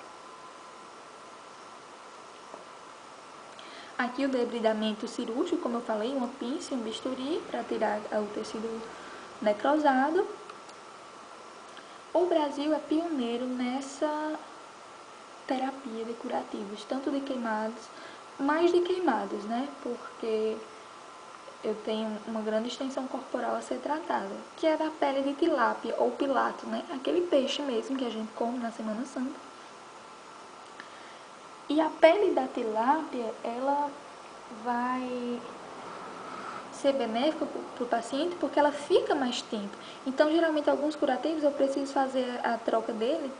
S1: Aqui o debridamento cirúrgico, como eu falei, uma pinça e um bisturi para tirar o tecido necrosado. O Brasil é pioneiro nessa terapia de curativos, tanto de queimados, mais de queimados, né? Porque eu tenho uma grande extensão corporal a ser tratada, que é da pele de tilápia ou pilato, né? Aquele peixe mesmo que a gente come na Semana Santa. E a pele da tilápia, ela vai ser benéfica para o paciente porque ela fica mais tempo. Então, geralmente, alguns curativos eu preciso fazer a troca dele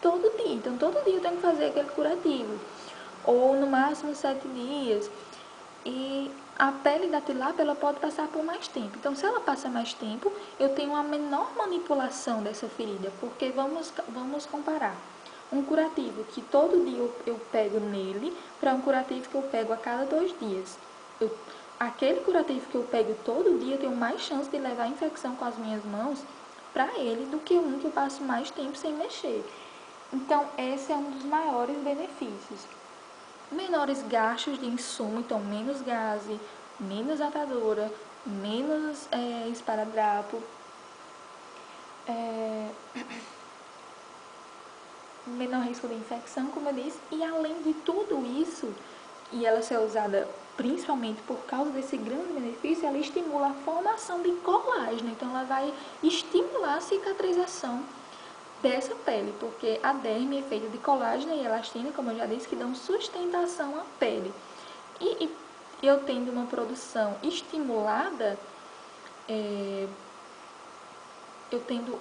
S1: todo dia. Então, todo dia eu tenho que fazer aquele curativo. Ou, no máximo, 7 dias. E a pele da tilápia, ela pode passar por mais tempo. Então, se ela passa mais tempo, eu tenho uma menor manipulação dessa ferida. Porque vamos comparar. Um curativo que todo dia eu pego nele para um curativo que eu pego a cada 2 dias. Aquele curativo que eu pego todo dia, eu tenho mais chance de levar a infecção com as minhas mãos para ele do que um que eu passo mais tempo sem mexer. Então, esse é um dos maiores benefícios. Menores gastos de insumo, então menos gaze, menos atadura, menos esparadrapo, menor risco de infecção, como eu disse, e além de tudo isso, e ela ser usada principalmente por causa desse grande benefício, ela estimula a formação de colágeno, então ela vai estimular a cicatrização dessa pele, porque a derme é feita de colágeno e elastina, como eu já disse, que dão sustentação à pele. E eu tendo uma produção estimulada, eu tendo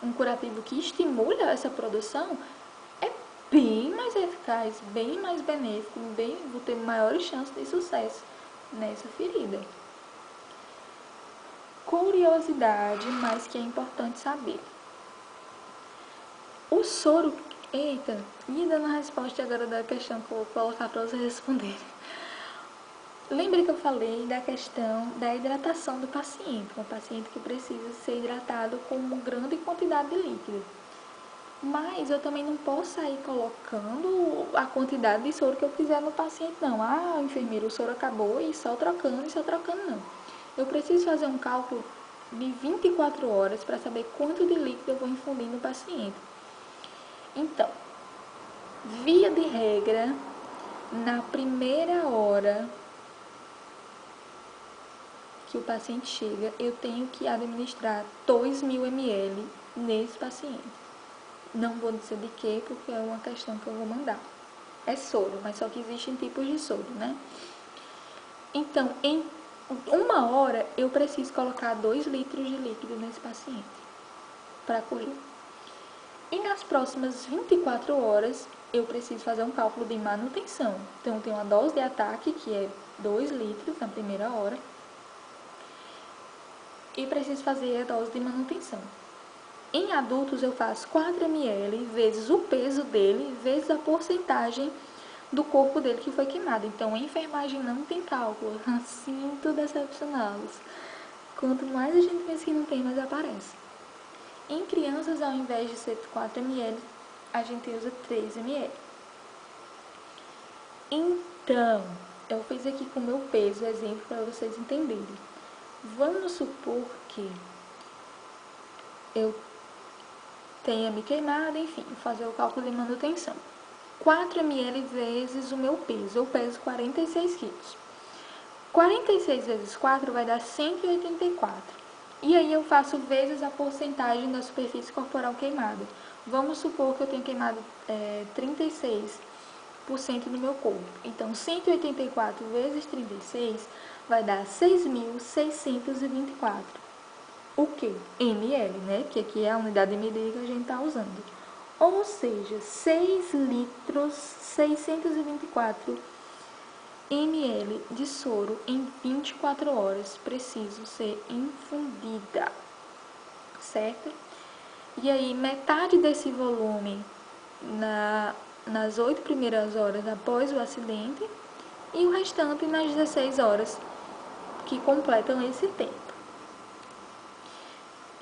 S1: um curativo que estimula essa produção, é bem mais eficaz, bem mais benéfico, vou ter maiores chances de sucesso nessa ferida. Curiosidade, mas que é importante saber. O soro... Eita, e dando a resposta agora da questão que eu vou colocar para você responder. Lembre que eu falei da questão da hidratação do paciente, um paciente que precisa ser hidratado com uma grande quantidade de líquido. Mas eu também não posso sair colocando a quantidade de soro que eu quiser no paciente, não. Ah, enfermeiro, o soro acabou e só trocando, não. Eu preciso fazer um cálculo de 24 horas para saber quanto de líquido eu vou infundir no paciente. Então, via de regra, na primeira hora que o paciente chega, eu tenho que administrar 2.000 ml nesse paciente. Não vou dizer de quê, porque é uma questão que eu vou mandar. É soro, mas só que existem tipos de soro, né? Então, em 1 hora, eu preciso colocar 2 litros de líquido nesse paciente para correr. E nas próximas 24 horas, eu preciso fazer um cálculo de manutenção. Então, eu tenho uma dose de ataque, que é 2 litros na primeira hora, e preciso fazer a dose de manutenção. Em adultos, eu faço 4 ml vezes o peso dele, vezes a porcentagem do corpo dele que foi queimado. Então, a enfermagem não tem cálculo. Sinto decepcioná-los. Quanto mais a gente pensa que não tem, mais aparece. Em crianças, ao invés de ser 4 ml, a gente usa 3 ml. Então, eu fiz aqui com o meu peso, exemplo, para vocês entenderem. Vamos supor que eu tenha me queimado, enfim, fazer o cálculo de manutenção. 4 ml vezes o meu peso, eu peso 46 quilos. 46 vezes 4 vai dar 184. E aí eu faço vezes a porcentagem da superfície corporal queimada. Vamos supor que eu tenha queimado 36% do meu corpo. Então, 184 vezes 36 vai dar 6.624. O que? ml, né? Que aqui é a unidade de medida que a gente está usando. Ou seja, 6 litros, 624 ml de soro em 24 horas preciso ser infundida, certo? E aí, metade desse volume nas 8 primeiras horas após o acidente e o restante nas 16 horas que completam esse tempo.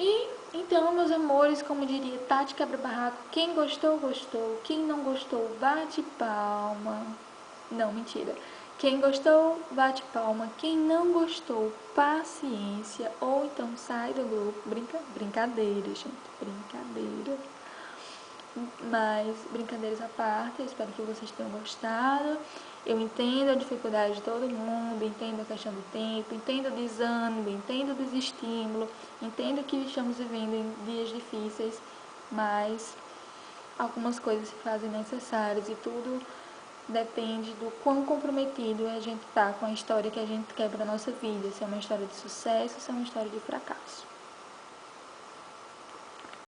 S1: E então, meus amores, como diria Tati Quebra-Barraco, quem gostou, gostou. Quem não gostou, bate palma. Não, mentira. Quem gostou, bate palma. Quem não gostou, paciência. Ou então sai do grupo. Brincadeira, gente. Brincadeira. Mas, brincadeiras à parte, eu espero que vocês tenham gostado. Eu entendo a dificuldade de todo mundo, entendo a questão do tempo, entendo o desânimo, entendo o desestímulo, entendo que estamos vivendo em dias difíceis, mas algumas coisas se fazem necessárias e tudo depende do quão comprometido a gente está com a história que a gente quer para a nossa vida, se é uma história de sucesso, se é uma história de fracasso.